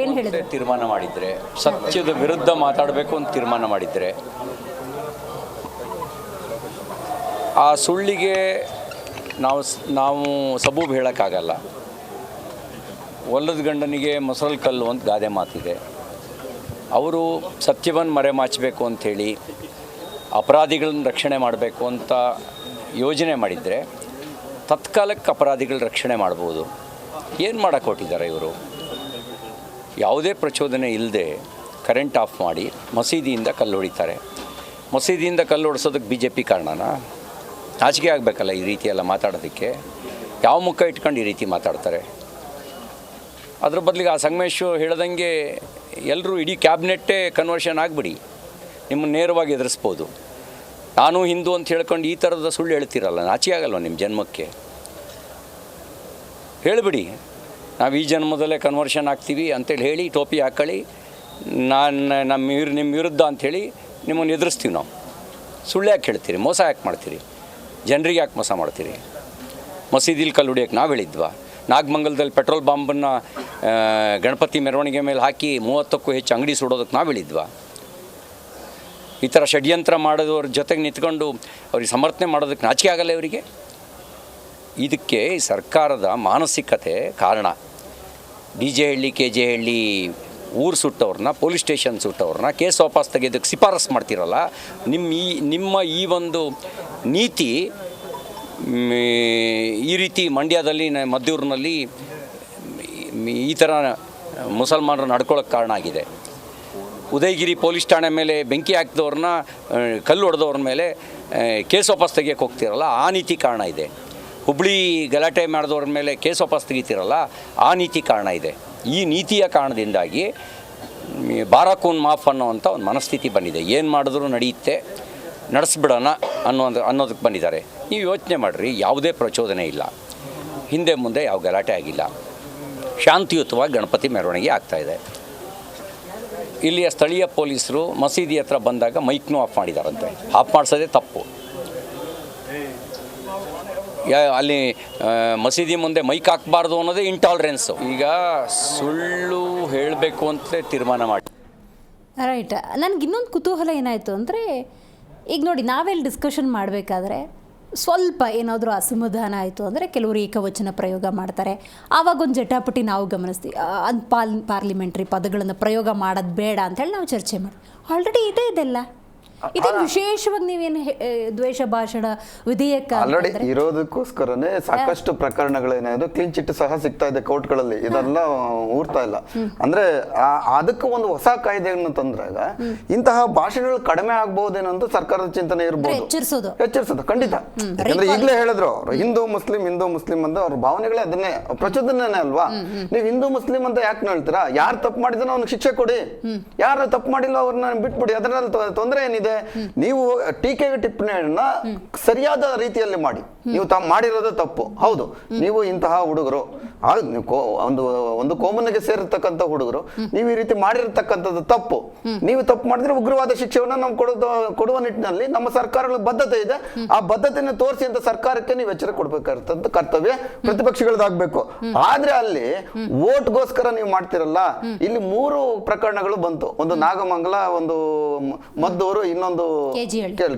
ಏನ್ ಹೇಳಿದ್ರು? ತೀರ್ಮಾನ ಮಾಡಿದ್ರೆ, ಸತ್ಯದ ವಿರುದ್ಧ ಮಾತಾಡಬೇಕು ಅಂತ ತೀರ್ಮಾನ ಮಾಡಿದ್ರೆ, ಆ ಸುಳ್ಳಿಗೆ ನಾವು ಸಬೂಬು ಹೇಳೋಕ್ಕಾಗಲ್ಲ. ಒಲ್ಲದ ಗಂಡನಿಗೆ ಮೊಸರಲ್ಲಿ ಕಲ್ಲು ಅಂತ ಗಾದೆ ಮಾತಿದೆ. ಅವರು ಸತ್ಯವನ್ನು ಮರೆಮಾಚಬೇಕು ಅಂಥೇಳಿ ಅಪರಾಧಿಗಳನ್ನ ರಕ್ಷಣೆ ಮಾಡಬೇಕು ಅಂತ ಯೋಜನೆ ಮಾಡಿದರೆ ತತ್ಕಾಲಕ್ಕೆ ಅಪರಾಧಿಗಳ ರಕ್ಷಣೆ ಮಾಡ್ಬೋದು. ಏನು ಮಾಡೋಕ್ಕೆ ಹೊಟ್ಟಿದ್ದಾರೆ ಇವರು? ಯಾವುದೇ ಪ್ರಚೋದನೆ ಇಲ್ಲದೆ ಕರೆಂಟ್ ಆಫ್ ಮಾಡಿ ಮಸೀದಿಯಿಂದ ಕಲ್ಲು ಹೊಡಿತಾರೆ. ಮಸೀದಿಯಿಂದ ಕಲ್ಲು ಹೊಡಿಸೋದಕ್ಕೆ BJP ಕಾರಣನಾ? ನಾಚಿಕೆ ಆಗಬೇಕಲ್ಲ ಈ ರೀತಿ ಎಲ್ಲ ಮಾತಾಡೋದಕ್ಕೆ. ಯಾವ ಮುಖ ಇಟ್ಕೊಂಡು ಈ ರೀತಿ ಮಾತಾಡ್ತಾರೆ? ಅದ್ರ ಬದಲಿಗೆ ಆ ಸಂಗಮೇಶ್ ಹೇಳ್ದಂಗೆ ಎಲ್ಲರೂ ಇಡೀ ಕ್ಯಾಬಿನೆಟ್ಟೇ ಕನ್ವರ್ಷನ್ ಆಗಿಬಿಡಿ, ನಿಮ್ಮನ್ನು ನೇರವಾಗಿ ಎದುರಿಸ್ಬೋದು. ನಾನು ಹಿಂದೂ ಅಂತ ಹೇಳ್ಕೊಂಡು ಈ ಥರದ ಸುಳ್ಳು ಹೇಳ್ತಿರಲ್ಲ, ನಾಚಿಕೆ ಆಗಲ್ವ ನಿಮ್ಮ ಜನ್ಮಕ್ಕೆ? ಹೇಳಿಬಿಡಿ, ನಾವು ಈ ಜನ್ಮದಲ್ಲೇ ಕನ್ವರ್ಷನ್ ಆಗ್ತೀವಿ ಅಂತೇಳಿ ಹೇಳಿ, ಟೋಪಿ ಹಾಕೊಳ್ಳಿ, ನಿಮ್ಮ ವಿರುದ್ಧ ಅಂಥೇಳಿ ನಿಮ್ಮನ್ನು ಎದುರಿಸ್ತೀವಿ ನಾವು. ಸುಳ್ಳು ಯಾಕೆ ಹೇಳ್ತೀರಿ? ಮೋಸ ಯಾಕೆ ಮಾಡ್ತೀರಿ? ಜನರಿಗೆ ಯಾಕೆ ಮೋಸ ಮಾಡ್ತೀರಿ? ಮಸೀದಿಲಿ ಕಲ್ಲು ಹೊಡಿಯೋಕ್ಕೆ ನಾವು ಹೇಳಿದ್ವಾ? ನಾಗಮಂಗಲದಲ್ಲಿ ಪೆಟ್ರೋಲ್ ಬಾಂಬನ್ನು ಗಣಪತಿ ಮೆರವಣಿಗೆ ಮೇಲೆ ಹಾಕಿ 30ಕ್ಕೂ ಹೆಚ್ಚು ಅಂಗಡಿ ಸುಡೋದಕ್ಕೆ ನಾವು ಹೇಳಿದ್ವಾ? ಈ ಥರ ಷಡ್ಯಂತ್ರ ಮಾಡೋದವ್ರ ಜೊತೆಗೆ ನಿಂತ್ಕೊಂಡು ಅವ್ರಿಗೆ ಸಮರ್ಥನೆ ಮಾಡೋದಕ್ಕೆ ನಾಚಿಕೆ ಆಗಲ್ಲ ಇವರಿಗೆ? ಇದಕ್ಕೆ ಸರ್ಕಾರದ ಮಾನಸಿಕತೆ ಕಾರಣ. DJ ಹಳ್ಳಿ KJ ಹಳ್ಳಿ ಊರು ಸುಟ್ಟವ್ರನ್ನ, ಪೊಲೀಸ್ ಸ್ಟೇಷನ್ ಸುಟ್ಟವ್ರನ್ನ ಕೇಸ್ ವಾಪಸ್ ತೆಗೆಯೋದಕ್ಕೆ ಶಿಫಾರಸು ಮಾಡ್ತಿರಲ್ಲ. ನಿಮ್ಮ ಈ ಒಂದು ನೀತಿ ಈ ರೀತಿ ಮಂಡ್ಯದಲ್ಲಿ ಮದ್ದೂರಿನಲ್ಲಿ ಈ ಥರ ಮುಸಲ್ಮಾನರು ನಡ್ಕೊಳ್ಳೋಕ್ಕೆ ಕಾರಣ ಆಗಿದೆ. ಉದಯಗಿರಿ ಪೊಲೀಸ್ ಠಾಣೆ ಮೇಲೆ ಬೆಂಕಿ ಹಾಕಿದವ್ರನ್ನ, ಕಲ್ಲು ಹೊಡೆದವ್ರ ಮೇಲೆ ಕೇಸ್ ವಾಪಸ್ ತೆಗಿಯೋಕ್ಕೆ ಹೋಗ್ತಿರಲ್ಲ, ಆ ನೀತಿ ಕಾರಣ ಇದೆ. ಹುಬ್ಳಿ ಗಲಾಟೆ ಮಾಡಿದವ್ರ ಮೇಲೆ ಕೇಸ್ ವಾಪಸ್ ತೆಗಿತಿರಲ್ಲ, ಆ ನೀತಿ ಕಾರಣ ಇದೆ. ಈ ನೀತಿಯ ಕಾರಣದಿಂದಾಗಿ ಬಾರಾಕೂನ್ ಮಾಫ್ ಅನ್ನೋವಂಥ ಒಂದು ಮನಸ್ಥಿತಿ ಬಂದಿದೆ. ಏನು ಮಾಡಿದ್ರೂ ನಡೆಯುತ್ತೆ, ನಡೆಸ್ಬಿಡೋಣ ಅನ್ನೋದಕ್ಕೆ ಬಂದಿದ್ದಾರೆ. ನೀವು ಯೋಚನೆ ಮಾಡಿರಿ, ಯಾವುದೇ ಪ್ರಚೋದನೆ ಇಲ್ಲ, ಹಿಂದೆ ಮುಂದೆ ಯಾವ ಗಲಾಟೆ ಆಗಿಲ್ಲ, ಶಾಂತಿಯುತವಾಗಿ ಗಣಪತಿ ಮೆರವಣಿಗೆ ಆಗ್ತಾಯಿದೆ. ಇಲ್ಲಿಯ ಸ್ಥಳೀಯ ಪೊಲೀಸರು ಮಸೀದಿ ಹತ್ರ ಬಂದಾಗ ಮೈಕ್ನೂ ಆಫ್ ಮಾಡಿದಾರಂತೆ. ಆಫ್ ಮಾಡಿಸೋದೇ ತಪ್ಪು. ಅಲ್ಲಿ ಮಸೀದಿ ಮುಂದೆ ಮೈಕ್ ಹಾಕಬಾರ್ದು ಅನ್ನೋದೇ ಇಂಟಾಲರೆನ್ಸು. ಈಗ ಸುಳ್ಳು ಹೇಳಬೇಕು ಅಂತಲೇ ತೀರ್ಮಾನ ಮಾಡಿ. ರೈಟ್. ನನಗೆ ಇನ್ನೊಂದು ಕುತೂಹಲ ಏನಾಯಿತು ಅಂದರೆ, ಈಗ ನೋಡಿ, ನಾವೆಲ್ಲಿ ಡಿಸ್ಕಷನ್ ಮಾಡಬೇಕಾದ್ರೆ ಸ್ವಲ್ಪ ಏನಾದರೂ ಅಸಮಾಧಾನ ಆಯಿತು ಅಂದರೆ ಕೆಲವರು ಏಕವಚನ ಪ್ರಯೋಗ ಮಾಡ್ತಾರೆ. ಆವಾಗ ಒಂದು ಜಟಾಪಟಿ ನಾವು ಗಮನಿಸ್ತೀವಿ. ಪಾರ್ಲಿಮೆಂಟ್ರಿ ಪದಗಳನ್ನು ಪ್ರಯೋಗ ಮಾಡೋದು ಬೇಡ ಅಂತೇಳಿ ನಾವು ಚರ್ಚೆ ಮಾಡಿ. ಆಲ್ರೆಡಿ ಇದೆಲ್ಲ ಇದೇನು ವಿಶೇಷವಾಗಿ ನೀವೇನು ದ್ವೇಷ ಭಾಷಣ ವಿಧೇಯಕ ಆಲ್ರೆಡಿ ಇರೋದಕ್ಕೋಸ್ಕರನೇ ಸಾಕಷ್ಟು ಪ್ರಕರಣಗಳೇನಾದ್ರು ಕ್ಲೀನ್ ಚಿಟ್ ಸಹ ಸಿಗ್ತಾ ಇದೆ ಕೋರ್ಟ್ಗಳಲ್ಲಿ. ಇದೆಲ್ಲ ಊರ್ತಾ ಇಲ್ಲ ಅಂದ್ರೆ ಅದಕ್ಕೆ ಒಂದು ಹೊಸ ಕಾಯ್ದೆಯನ್ನು ತಂದ್ರಾಗ ಇಂತಹ ಭಾಷೆಗಳು ಕಡಿಮೆ ಆಗ್ಬಹುದೇನೋ ಅಂತ ಸರ್ಕಾರದ ಚಿಂತನೆ ಇರ್ಬೋದು. ಎಚ್ಚರಿಸೋದು ಖಂಡಿತ. ಯಾಕಂದ್ರೆ ಈಗಲೇ ಹೇಳಿದ್ರು ಅವರು ಹಿಂದೂ ಮುಸ್ಲಿಂ ಅಂತ ಅವ್ರ ಭಾವನೆಗಳೇ ಅದನ್ನೇ ಪ್ರಚೋದನೆ ಅಲ್ವಾ? ನೀವು ಹಿಂದೂ ಮುಸ್ಲಿಂ ಅಂತ ಯಾಕೆ ಹೇಳ್ತೀರಾ? ಯಾರು ತಪ್ಪು ಮಾಡಿದ್ರೆ ಅವ್ನಿಗೆ ಶಿಕ್ಷೆ ಕೊಡಿ, ಯಾರು ತಪ್ಪು ಮಾಡಿಲ್ಲ ಅವ್ರನ್ನ ಬಿಟ್ಬಿಡಿ. ಅದರಲ್ಲಿ ತೊಂದರೆ ಏನಿದೆ? ನೀವು ಟೀಕೆಗೆ ಟಿಪ್ಪಣಿಯನ್ನ ಸರಿಯಾದ ರೀತಿಯಲ್ಲಿ ಮಾಡಿ. ನೀವು ಮಾಡಿರೋದು ತಪ್ಪು, ಹೌದು. ನೀವು ಇಂತಹ ಹುಡುಗರು, ಒಂದು ಕೋಮನ್ನಿಗೆ ಸೇರಿರ್ತಕ್ಕಂಥ ಹುಡುಗರು, ನೀವು ಈ ರೀತಿ ಮಾಡಿರತಕ್ಕಂಥದ್ದು ತಪ್ಪು. ನೀವು ತಪ್ಪು ಮಾಡಿದ್ರೆ ಉಗ್ರವಾದ ಶಿಕ್ಷೆಯನ್ನ ನಾವು ಕೊಡುವ ನಿಟ್ಟಿನಲ್ಲಿ ನಮ್ಮ ಸರ್ಕಾರಗಳ ಬದ್ಧತೆ ಇದೆ. ಆ ಬದ್ಧತೆಯನ್ನು ತೋರಿಸಿ ಅಂತ ಸರ್ಕಾರಕ್ಕೆ ನೀವು ಎಚ್ಚರಿಕೆ ಕೊಡ್ಬೇಕಾಗಿರ್ತದ್ದು ಕರ್ತವ್ಯ ಪ್ರತಿಪಕ್ಷಗಳದಾಗಬೇಕು. ಆದ್ರೆ ಅಲ್ಲಿ ವೋಟ್ಗೋಸ್ಕರ ನೀವು ಮಾಡ್ತಿರಲ್ಲ. ಇಲ್ಲಿ 3 ಪ್ರಕರಣಗಳು ಬಂತು. ಒಂದು ನಾಗಮಂಗಲ, ಒಂದು ಮದ್ದೂರು, ಇನ್ನೊಂದು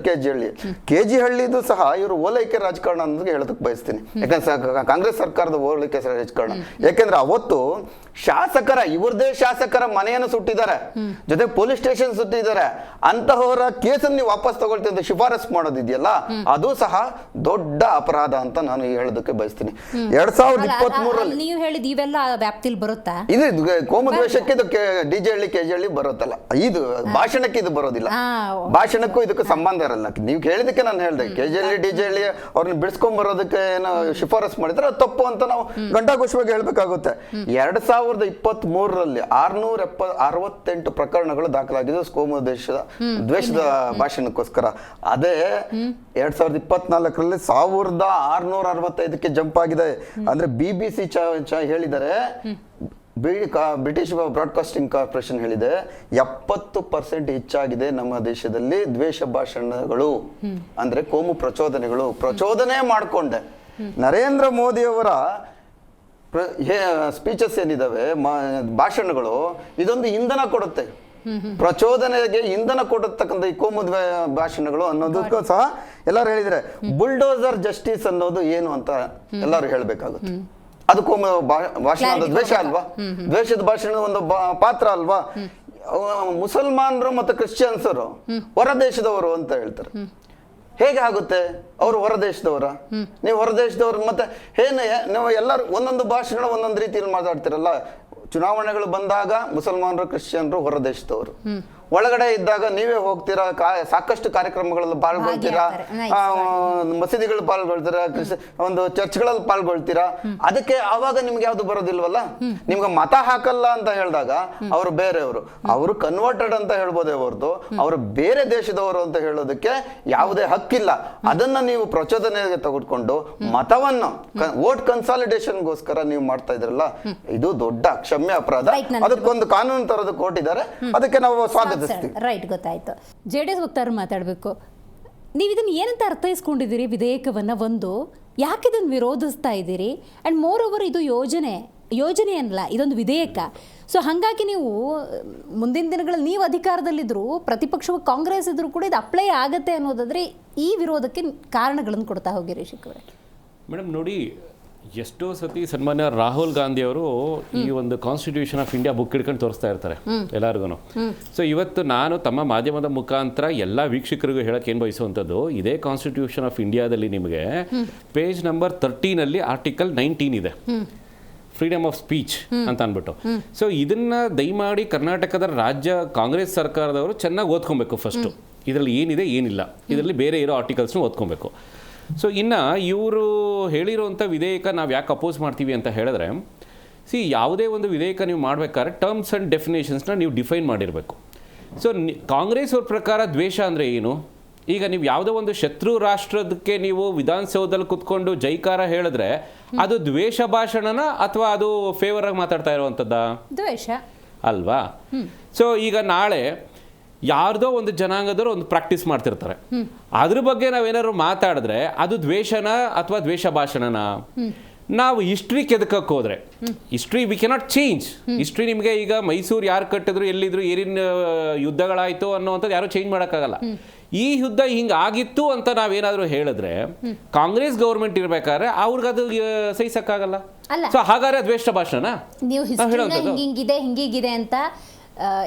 ಕೆಜಿ ಹಳ್ಳಿದು ಸಹ ಇವರು ಓಲೈಕೆ ರಾಜಕಾರಣ ಅಂತ ಹೇಳೋದಕ್ಕೆ ಬಯಸ್ತೀನಿ. ಯಾಕಂದ್ರೆ ಕಾಂಗ್ರೆಸ್ ಸರ್ಕಾರದ ಓಲೈಕೆ ರಾಜಕಾರಣ. ಯಾಕೆಂದ್ರೆ ಅವತ್ತು ಇವ್ರದೇ ಶಾಸಕರ ಮನೆಯನ್ನು ಸುಟ್ಟಿದ್ದಾರೆ, ಜೊತೆ ಪೊಲೀಸ್ ಸ್ಟೇಷನ್ ಸುಟ್ಟಿದ್ದಾರೆ. ಅಂತಹವರ ಕೇಸನ್ನು ನೀವು ವಾಪಸ್ ತಗೊಳ್ತಿದ್ದ ಶಿಫಾರಸ್ ಮಾಡೋದಿದೆಯಲ್ಲ, ಅದು ಸಹ ದೊಡ್ಡ ಅಪರಾಧ ಅಂತ ನಾನು ಹೇಳೋದಕ್ಕೆ ಬಯಸ್ತೀನಿ. 2023ರಲ್ಲಿ ನೀವು ಹೇಳಿದ ಇವೆಲ್ಲ ವ್ಯಾಪ್ತಿಲಿ ಬರುತ್ತಾ? ಇದು ಕೋಮು ದ್ವೇಷಕ್ಕೆ DJ ಹಳ್ಳಿ KJ ಹಳ್ಳಿ ಬರುತ್ತಲ್ಲ, ಇದು ಭಾಷಣಕ್ಕೆ ಇದು ಬರೋದಿಲ್ಲ. ಭಾಷಣಕ್ಕೂ ಇದಕ್ಕೂ ಸಂಬಂಧ ಇರಲ್ಲ. ನೀವು ಹೇಳಿದಕ್ಕೆ ನಾನು ಹೇಳಿದೆ KJ ಹಳ್ಳಿ DJ ಹಳ್ಳಿ ಅವ್ರನ್ನ ಬಿಡಿಸ್ಕೊಂಡ್ಬರೋದಕ್ಕೆ ಏನೋ ಶಿಫಾರಸ್ ಮಾಡಿದ್ರೆ ಅದು ತಪ್ಪು ಅಂತ ನಾವು ಘಂಟಾಘೋಷವಾಗಿ ಹೇಳ್ಬೇಕಾಗುತ್ತೆ. 2023ರಲ್ಲಿ 668 ಪ್ರಕರಣಗಳು ದಾಖಲಾಗಿದೆ ಕೋಮು ದ್ವೇಷದ ಭಾಷಣಕ್ಕೋಸ್ಕರ. ಅದೇ 2024ರಲ್ಲಿ 1665ಕ್ಕೆ ಜಂಪ್ ಆಗಿದೆ. ಅಂದ್ರೆ BBC ಹೇಳಿದರೆ, ಬ್ರಿಟಿಷ್ ಬ್ರಾಡ್ಕಾಸ್ಟಿಂಗ್ ಕಾರ್ಪೊರೇಷನ್ ಹೇಳಿದೆ 70% ಹೆಚ್ಚಾಗಿದೆ ನಮ್ಮ ದೇಶದಲ್ಲಿ ದ್ವೇಷ ಭಾಷಣಗಳು, ಅಂದ್ರೆ ಕೋಮು ಪ್ರಚೋದನೆ ಮಾಡಿಕೊಂಡೆ. ನರೇಂದ್ರ ಮೋದಿ ಅವರ ಸ್ಪೀಚಸ್ ಏನಿದಾವೆ, ಭಾಷಣಗಳು, ಇದೊಂದು ಇಂಧನ ಕೊಡುತ್ತೆ, ಪ್ರಚೋದನೆಗೆ ಇಂಧನ ಕೊಡತಕ್ಕಂಥ ಈ ಕೋಮು ಭಾಷಣಗಳು ಅನ್ನೋದಕ್ಕೂ ಸಹ ಎಲ್ಲರೂ ಹೇಳಿದ್ರೆ, ಬುಲ್ಡೋಸರ್ ಜಸ್ಟಿಸ್ ಅನ್ನೋದು ಏನು ಅಂತ ಎಲ್ಲರೂ ಹೇಳ್ಬೇಕಾಗುತ್ತೆ. ಅದು ಕೋಮು ಭಾಷಣದ ದ್ವೇಷ ಅಲ್ವಾ? ದ್ವೇಷದ ಭಾಷಣದ ಒಂದು ಪಾತ್ರ ಅಲ್ವಾ? ಮುಸಲ್ಮಾನರು ಮತ್ತು ಕ್ರಿಶ್ಚಿಯನ್ಸರು ಹೊರ ದೇಶದವರು ಅಂತ ಹೇಳ್ತಾರೆ. ಹೇಗೆ ಆಗುತ್ತೆ? ಅವರು ಹೊರ ದೇಶದವರ, ನೀವು ಹೊರ ದೇಶದವ್ರು ಮತ್ತೆ ನೀವು ಎಲ್ಲರೂ ಒಂದೊಂದು ಭಾಷಣ ಒಂದೊಂದು ರೀತಿಯಲ್ಲಿ ಮಾತಾಡ್ತಿರಲ್ಲ. ಚುನಾವಣೆಗಳು ಬಂದಾಗ ಮುಸಲ್ಮಾನರು ಕ್ರಿಶ್ಚಿಯನ್ರು ಹೊರ ದೇಶದವರು, ಒಳಗಡೆ ಇದ್ದಾಗ ನೀವೇ ಹೋಗ್ತೀರಾ, ಸಾಕಷ್ಟು ಕಾರ್ಯಕ್ರಮಗಳಲ್ಲಿ ಪಾಲ್ಗೊಳ್ತೀರಾ, ಮಸೀದಿಗಳು ಪಾಲ್ಗೊಳ್ತೀರಾ, ಒಂದು ಚರ್ಚ್ಗಳಲ್ಲಿ ಪಾಲ್ಗೊಳ್ತೀರಾ. ಅದಕ್ಕೆ ಆವಾಗ ನಿಮ್ಗೆ ಯಾವ್ದು ಬರೋದಿಲ್ವಲ್ಲ. ನಿಮ್ಗೆ ಮತ ಹಾಕಲ್ಲ ಅಂತ ಹೇಳಿದಾಗ ಅವರು ಬೇರೆಯವರು, ಅವರು ಕನ್ವರ್ಟೆಡ್ ಅಂತ ಹೇಳ್ಬೋದೇ ಹೊರತು ಅವರು ಬೇರೆ ದೇಶದವರು ಅಂತ ಹೇಳೋದಕ್ಕೆ ಯಾವುದೇ ಹಕ್ಕಿಲ್ಲ. ಅದನ್ನ ನೀವು ಪ್ರಚೋದನೆಗೆ ತೆಗೆದುಕೊಂಡು ಮತವನ್ನು ವೋಟ್ ಕನ್ಸಾಲಿಡೇಷನ್ಗೋಸ್ಕರ ನೀವು ಮಾಡ್ತಾ ಇದ್ರಲ್ಲ, ಇದು ದೊಡ್ಡ ಕ್ಷಮ್ಯ ಅಪರಾಧ. ಅದಕ್ಕೊಂದು ಕಾನೂನು ತರೋದು ಕೊಟ್ಟಿದ್ದಾರೆ, ಅದಕ್ಕೆ ನಾವು ಸ್ವಾಗತ. ರೈಟ್, ಗೊತ್ತಾಯ್ತು. JDS ವಕ್ತಾರರು ಮಾತಾಡಬೇಕು. ನೀವು ಇದನ್ನು ಏನಂತ ಅರ್ಥೈಸ್ಕೊಂಡಿದ್ದೀರಿ ವಿಧೇಯಕವನ್ನ? ಒಂದು, ಯಾಕೆ ಇದನ್ನು ವಿರೋಧಿಸ್ತಾ ಇದ್ದೀರಿ? ಆ್ಯಂಡ್ ಮೋರ್ ಓವರ್, ಇದು ಯೋಜನೆ ಅಲ್ಲ, ಇದೊಂದು ವಿಧೇಯಕ. ಸೊ ಹಾಗಾಗಿ ನೀವು ಮುಂದಿನ ದಿನಗಳಲ್ಲಿ ನೀವು ಅಧಿಕಾರದಲ್ಲಿದ್ದರೂ, ಪ್ರತಿಪಕ್ಷವು ಕಾಂಗ್ರೆಸ್ ಇದ್ರೂ ಕೂಡ ಇದು ಅಪ್ಲೈ ಆಗತ್ತೆ ಅನ್ನೋದಾದ್ರೆ ಈ ವಿರೋಧಕ್ಕೆ ಕಾರಣಗಳನ್ನು ಕೊಡ್ತಾ ಹೋಗಿರಿ ಶಿಖರ್ ಮೇಡಮ್. ನೋಡಿ, ಎಷ್ಟೋ ಸತಿ ಸನ್ಮಾನ್ಯ ರಾಹುಲ್ ಗಾಂಧಿ ಅವರು ಈ ಒಂದು ಕಾನ್ಸ್ಟಿಟ್ಯೂಷನ್ ಆಫ್ ಇಂಡಿಯಾ ಬುಕ್ ಹಿಡ್ಕೊಂಡು ತೋರಿಸ್ತಾ ಇರ್ತಾರೆ ಎಲ್ಲರಿಗೂ. ಸೊ ಇವತ್ತು ನಾನು ತಮ್ಮ ಮಾಧ್ಯಮದ ಮುಖಾಂತರ ಎಲ್ಲ ವೀಕ್ಷಕರಿಗೂ ಹೇಳಕ್ಕೆ ಏನು ಬಯಸುವಂಥದ್ದು, ಇದೇ ಕಾನ್ಸ್ಟಿಟ್ಯೂಷನ್ ಆಫ್ ಇಂಡಿಯಾದಲ್ಲಿ ನಿಮಗೆ ಪೇಜ್ ನಂಬರ್ 13ನಲ್ಲಿ ಆರ್ಟಿಕಲ್ 19 ಇದೆ, ಫ್ರೀಡಮ್ ಆಫ್ ಸ್ಪೀಚ್ ಅಂತ ಅಂದ್ಬಿಟ್ಟು. ಸೊ ಇದನ್ನ ದಯಮಾಡಿ ಕರ್ನಾಟಕದ ರಾಜ್ಯ ಕಾಂಗ್ರೆಸ್ ಸರ್ಕಾರದವರು ಚೆನ್ನಾಗಿ ಓದ್ಕೊಬೇಕು. ಫಸ್ಟು ಇದರಲ್ಲಿ ಏನಿದೆ ಏನಿಲ್ಲ, ಇದರಲ್ಲಿ ಬೇರೆ ಇರೋ ಆರ್ಟಿಕಲ್ಸ್ನು ಓದ್ಕೊಬೇಕು. ಸೊ ಇನ್ನು ಇವರು ಹೇಳಿರೋಂಥ ವಿಧೇಯಕ ನಾವು ಯಾಕೆ ಅಪೋಸ್ ಮಾಡ್ತೀವಿ ಅಂತ ಹೇಳಿದ್ರೆ, ಯಾವುದೇ ಒಂದು ವಿಧೇಯಕ ನೀವು ಮಾಡಬೇಕಾದ್ರೆ ಟರ್ಮ್ಸ್ ಆ್ಯಂಡ್ ಡೆಫಿನೇಷನ್ಸ್ನ ನೀವು ಡಿಫೈನ್ ಮಾಡಿರಬೇಕು. ಸೊ ಕಾಂಗ್ರೆಸ್ ಅವ್ರ ಪ್ರಕಾರ ದ್ವೇಷ ಅಂದರೆ ಏನು? ಈಗ ನೀವು ಯಾವುದೋ ಒಂದು ಶತ್ರು ರಾಷ್ಟ್ರದಕ್ಕೆ ನೀವು ವಿಧಾನಸೌಧದಲ್ಲಿ ಕುತ್ಕೊಂಡು ಜೈಕಾರ ಹೇಳಿದ್ರೆ ಅದು ದ್ವೇಷ ಭಾಷಣನ ಅಥವಾ ಅದು ಫೇವರ್ ಆಗಿ ಮಾತಾಡ್ತಾ ಇರುವಂಥದ್ದಾ? ದ್ವೇಷ ಅಲ್ವಾ? ಸೊ ಈಗ ನಾಳೆ ಯಾರ್ದೋ ಒಂದು ಜನಾಂಗದವರು ಒಂದು ಪ್ರಾಕ್ಟೀಸ್ ಮಾಡ್ತಿರ್ತಾರೆ, ಅದ್ರ ಬಗ್ಗೆ ನಾವೇನಾದ್ರು ಮಾತಾಡಿದ್ರೆ ಅದು ದ್ವೇಷನ ಅಥವಾ ದ್ವೇಷ ಭಾಷಣನ? ನಾವು ಹಿಸ್ಟ್ರಿ ಕೆದಕಕ್ಕೆ ಹೋದ್ರೆ, history we cannot change history. ನಿಮಗೆ ಈಗ ಮೈಸೂರು ಯಾರು ಕಟ್ಟಿದ್ರು, ಎಲ್ಲಿದ್ರು, ಏನೇನು ಯುದ್ಧಗಳಾಯಿತು ಅನ್ನೋವಂಥದ್ದು ಯಾರು ಚೇಂಜ್ ಮಾಡೋಕ್ಕಾಗಲ್ಲ. ಈ ಯುದ್ಧ ಹಿಂಗಾಗಿತ್ತು ಅಂತ ನಾವೇನಾದರೂ ಹೇಳಿದ್ರೆ ಕಾಂಗ್ರೆಸ್ ಗೌರ್ಮೆಂಟ್ ಇರಬೇಕಾದ್ರೆ ಅವ್ರಿಗದು ಸಹಿಸಕ್ಕಾಗಲ್ಲ. ಸೊ ಹಾಗಾದ್ರೆ ದ್ವೇಷ ಭಾಷಣ ನೀವು ಹಿಂಗಿದೆ ಅಂತ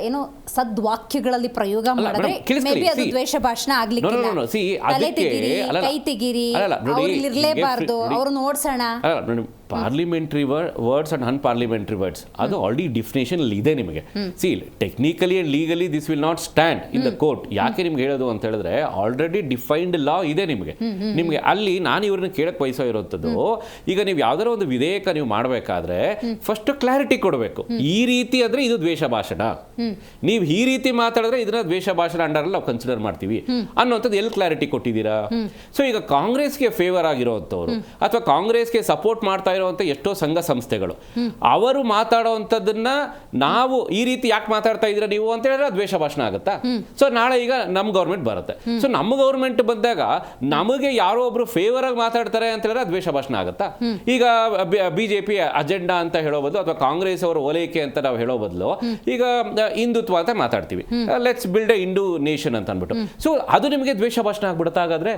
ಏನೋ ಸದ್ವಾಕ್ಯಗಳಲ್ಲಿ ಪ್ರಯೋಗ ಮಾಡಿದ್ರೆ ಮೇಬಿ ಅದು ದ್ವೇಷ ಭಾಷಣ ಆಗ್ಲಿಕ್ಕಿಲ್ಲ. ತಲೆ ತೆಗೀರಿ, ಕೈ ತೆಗೀರಿ, ಇರ್ಲೇಬಾರ್ದು, ಅವ್ರನ್ನ ಓಡಿಸೋಣ. Parliamentary words and unparliamentary words ಅದು ಆಲ್ರೆಡಿ ಡಿಫಿನೇಷನ್ ಇದೆ ನಿಮಗೆ. See technically and legally this will not stand in the court. ಯಾಕೆ ನಿಮ್ಗೆ ಹೇಳೋದು ಅಂತ ಹೇಳಿದ್ರೆ ಆಲ್ರೆಡಿ ಡಿಫೈನ್ಡ್ ಲಾ ಇದೆ ನಿಮಗೆ. ಅಲ್ಲಿ ನಾನು ಇವ್ರನ್ನ ಕೇಳಕ್ ಬಯಸೋ ಇರೋಂಥದ್ದು, ಈಗ ನೀವು ಯಾವ್ದಾರ ಒಂದು ವಿಧೇಯಕ ನೀವು ಮಾಡಬೇಕಾದ್ರೆ ಫಸ್ಟ್ ಕ್ಲಾರಿಟಿ ಕೊಡಬೇಕು. ಈ ರೀತಿ ಅಂದ್ರೆ ಇದು ದ್ವೇಷ ಭಾಷಣ, ನೀವು ಈ ರೀತಿ ಮಾತಾಡಿದ್ರೆ ಇದನ್ನ ದ್ವೇಷ ಭಾಷಣ ಅಂಡರಲ್ಲಿ ನಾವು ಕನ್ಸಿಡರ್ ಮಾಡ್ತೀವಿ ಅನ್ನೋಂಥದ್ದು ಎಲ್ಲಿ ಕ್ಲಾರಿಟಿ ಕೊಟ್ಟಿದ್ದೀರಾ? ಸೊ ಈಗ ಕಾಂಗ್ರೆಸ್ಗೆ ಫೇವರ್ ಆಗಿರೋಂಥವ್ರು ಅಥವಾ ಕಾಂಗ್ರೆಸ್ಗೆ ಸಪೋರ್ಟ್ ಮಾಡ್ತಾ ಇರುವಂತ ಎಷ್ಟೋ ಸಂಘ ಸಂಸ್ಥೆಗಳು ಅವರು ಮಾತಾಡುವಂತದನ್ನ ನಾವು ಈ ರೀತಿ ಯಾಕೆ ಮಾತಾಡ್ತಾ ಇದ್ದೀರಾ ನೀವು ಅಂತ ಹೇಳಿದ್ರೆ ದ್ವೇಷ ಭಾಷಣ ಆಗುತ್ತಾ? ಸೊ ನಾಳೆ ಈಗ ನಮ್ಮ ಗೌರ್ಮೆಂಟ್ ಬರುತ್ತೆ. ಸೊ ನಮ್ಮ ಗೌರ್ಮೆಂಟ್ ಬಂದಾಗ ನಮಗೆ ಯಾರೋ ಒಬ್ರು ಫೇವರ್ ಆಗಿ ಮಾತಾಡ್ತಾರೆ ಅಂತ ಹೇಳಿದ್ರೆ ದ್ವೇಷ ಭಾಷಣ ಆಗುತ್ತಾ? ಈಗ ಬಿಜೆಪಿ ಅಜೆಂಡಾ ಅಂತ ಹೇಳೋ ಬದಲು ಅಥವಾ ಕಾಂಗ್ರೆಸ್ ಅವರ ಓಲೈಕೆ ಅಂತ ನಾವು ಹೇಳೋ ಬದಲು ಈಗ ಹಿಂದುತ್ವ ಅಂತ ಮಾತಾಡ್ತೀವಿ, let's build A Hindu nation ಅಂತ ಅಂದ್ಬಿಟ್ಟು. ಸೊ ಅದು ನಿಮಗೆ ದ್ವೇಷ ಭಾಷಣ ಆಗ್ಬಿಡುತ್ತಾ? ಹಾಗಾದ್ರೆ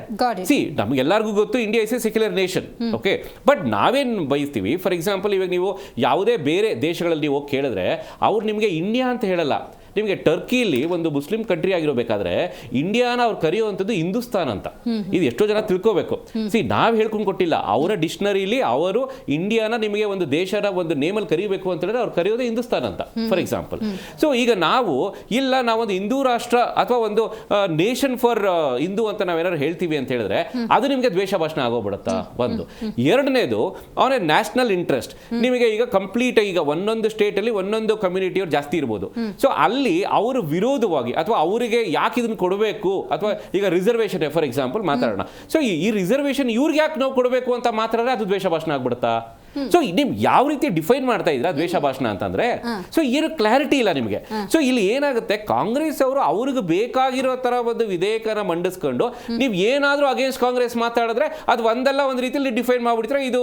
ಸಿ ನಮ್ಗೆಲ್ಲರಿಗೂ ಗೊತ್ತು India is A secular nation, okay. But ನಾವೇನ್ ಬಯಸ್ತೀವಿ, ಫಾರ್ ಎಕ್ಸಾಂಪಲ್ ಇವಾಗ ನೀವು ಯಾವುದೇ ಬೇರೆ ದೇಶಗಳಲ್ಲಿ ನೀವು ಹೋಗಿ ಕೇಳಿದ್ರೆ ಅವ್ರು ನಿಮಗೆ ಇಂಡಿಯಾ ಅಂತ ಹೇಳಲ್ಲ, ನಿಮಗೆ ಟರ್ಕಿಲಿ ಒಂದು ಮುಸ್ಲಿಂ ಕಂಟ್ರಿ ಆಗಿರಬೇಕಾದ್ರೆ ಇಂಡಿಯಾನ ಅವ್ರು ಕರೆಯುವಂಥದ್ದು ಹಿಂದೂಸ್ತಾನ್ ಅಂತ. ಇದು ಎಷ್ಟೋ ಜನ ತಿಳ್ಕೋಬೇಕು. ನಾವು ಹೇಳ್ಕೊಂಡು ಕೊಟ್ಟಿಲ್ಲ, ಅವರ ಡಿಕ್ಷನರಿಲಿ ಅವರು ಇಂಡಿಯಾನ ನಿಮಗೆ ಒಂದು ದೇಶದ ಒಂದು ನೇಮಲ್ಲಿ ಕರಿಬೇಕು ಅಂತ ಹೇಳಿದ್ರೆ ಅವ್ರು ಕರೆಯೋದೇ ಹಿಂದೂಸ್ತಾನ್ ಅಂತ, ಫಾರ್ ಎಕ್ಸಾಂಪಲ್. ಸೊ ಈಗ ನಾವೊಂದು ಹಿಂದೂ ರಾಷ್ಟ್ರ ಅಥವಾ ಒಂದು ನೇಷನ್ ಫಾರ್ ಹಿಂದೂ ಅಂತ ನಾವೇನಾದ್ರು ಹೇಳ್ತೀವಿ ಅಂತ ಹೇಳಿದ್ರೆ ಅದು ನಿಮಗೆ ದ್ವೇಷ ಭಾಷಣ ಆಗೋಗ್ಬಿಡುತ್ತಾ? ಒಂದು. ಎರಡನೇದು ಅವನ ನ್ಯಾಷನಲ್ ಇಂಟ್ರೆಸ್ಟ್. ನಿಮಗೆ ಈಗ ಕಂಪ್ಲೀಟ್ ಈಗ ಒಂದೊಂದು ಸ್ಟೇಟಲ್ಲಿ ಒಂದೊಂದು ಕಮ್ಯುನಿಟಿಯವ್ರು ಜಾಸ್ತಿ ಇರ್ಬೋದು. ಸೊ ಅಲ್ಲಿ ಅವರು ವಿರೋಧವಾಗಿ ಅಥವಾ ಅವರಿಗೆ ಯಾಕೆ ಇದನ್ನು ಕೊಡಬೇಕು, ಅಥವಾ ಈಗ ರಿಸರ್ವೇಷನ್ ಫಾರ್ ಎಕ್ಸಾಂಪಲ್ ಮಾತಾಡೋಣ. ಸೊ ಈ ರಿಸರ್ವೇಷನ್ ಇವ್ರಿಗೆ ಯಾಕೆ ನಾವು ಕೊಡಬೇಕು ಅಂತ ಮಾತಾಡಿದ್ರೆ ಅದು ದ್ವೇಷ ಭಾಷಣ ಆಗ್ಬಿಡುತ್ತಾ? ಸೊ ನೀವು ಯಾವ ರೀತಿ ಡಿಫೈನ್ ಮಾಡ್ತಾ ಇದ್ರ ದ್ವೇಷ ಭಾಷಣ ಅಂತಂದ್ರೆ, ಸೊ ಏನು ಕ್ಲಾರಿಟಿ ಇಲ್ಲ ನಿಮಗೆ. ಸೊ ಇಲ್ಲಿ ಏನಾಗುತ್ತೆ, ಕಾಂಗ್ರೆಸ್ ಅವರು ಅವ್ರಿಗೆ ಬೇಕಾಗಿರೋ ತರ ಒಂದು ವಿಧೇಯಕನ ಮಂಡಿಸ್ಕೊಂಡು ನೀವು ಏನಾದ್ರೂ ಅಗೇನ್ಸ್ಟ್ ಕಾಂಗ್ರೆಸ್ ಮಾತಾಡಿದ್ರೆ ಅದು ಒಂದಲ್ಲ ಒಂದು ರೀತಿಯಲ್ಲಿ ಡಿಫೈನ್ ಮಾಡ್ಬಿಡ್ತಾರೆ ಇದು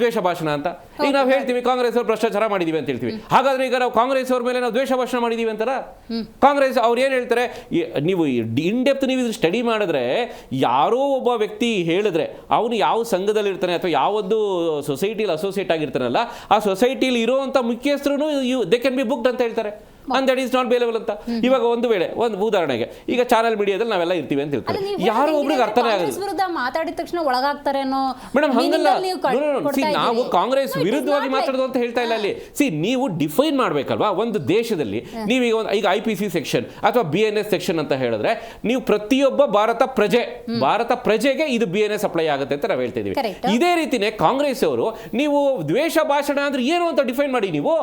ದ್ವೇಷ ಭಾಷಣ ಅಂತ. ಈಗ ನಾವು ಹೇಳ್ತೀವಿ ಕಾಂಗ್ರೆಸ್ ಅವರು ಭ್ರಷ್ಟಾಚಾರ ಮಾಡಿದೀವಿ ಅಂತ ಹೇಳ್ತೀವಿ, ಹಾಗಾದ್ರೆ ಈಗ ನಾವು ಕಾಂಗ್ರೆಸ್ ಅವ್ರ ಮೇಲೆ ನಾವು ದ್ವೇಷ ಭಾಷಣ ಮಾಡಿದೀವಿ ಅಂತಾರ? ಕಾಂಗ್ರೆಸ್ ಅವ್ರು ಏನ್ ಹೇಳ್ತಾರೆ, ನೀವು ಇನ್ ಡೆಪ್ತ್ ನೀವು ಸ್ಟಡಿ ಮಾಡಿದ್ರೆ ಯಾರೋ ಒಬ್ಬ ವ್ಯಕ್ತಿ ಹೇಳಿದ್ರೆ ಅವನು ಯಾವ ಸಂಘದಲ್ಲಿ ಇರ್ತಾನೆ ಅಥವಾ ಯಾವೊಂದು ಸೊಸೈಟಿಲಿ ಅಸೋಸಿಯೇಟ್ ಆಗಿರ್ತಾನಲ್ಲ, ಆ ಸೊಸೈಟಿಲಿ ಇರುವಂತ ಮುಖ್ಯಸ್ಥರು ದೇ ಕ್ಯಾನ್ ಬಿ ಬುಕ್ಡ್ ಅಂತ ಹೇಳ್ತಾರೆ. And that is not bailable ಅಂತ. ಇವಾಗ ಒಂದು ವೇಳೆ ಒಂದು ಉದಾಹರಣೆಗೆ ಈಗ ಚಾನಲ್ ಮೀಡಿಯಾದಲ್ಲಿ ನಾವೆಲ್ಲ ಇರ್ತೀವಿ ಅಂತ ಹೇಳ್ತಾರೆ, ಯಾರೋ ಒಬ್ರಿಗೆ ಅರ್ಥನೇ ಆಗುತ್ತೆ ಮಾತಾಡಿದ ತಕ್ಷಣ ಒಳಗಾಗ್ತಾರೆ ಮೇಡಮ್. ಹಂಗಲ್ಲ, ನಾವು ಕಾಂಗ್ರೆಸ್ ವಿರುದ್ಧವಾಗಿ ಮಾತಾಡೋದು ಅಂತ ಹೇಳ್ತಾ ಇಲ್ಲ ಅಲ್ಲಿ. ನೀವು ಡಿಫೈನ್ ಮಾಡ್ಬೇಕಲ್ವಾ ಒಂದು ದೇಶದಲ್ಲಿ. ನೀವು ಈಗ IPC ಸೆಕ್ಷನ್ ಅಥವಾ BNS ಸೆಕ್ಷನ್ ಅಂತ ಹೇಳಿದ್ರೆ ನೀವು ಪ್ರತಿಯೊಬ್ಬ ಭಾರತ ಪ್ರಜೆಗೆ ಇದು BNS ಅಪ್ಲೈ ಆಗುತ್ತೆ ಅಂತ ನಾವು ಹೇಳ್ತಾ ಇದೀವಿ. ಇದೇ ರೀತಿನೇ ಕಾಂಗ್ರೆಸ್ ಅವರು ನೀವು ದ್ವೇಷ ಭಾಷಣ ಅಂದ್ರೆ ಏನು ಅಂತ ಡಿಫೈನ್ ಮಾಡಿ, ನೀವು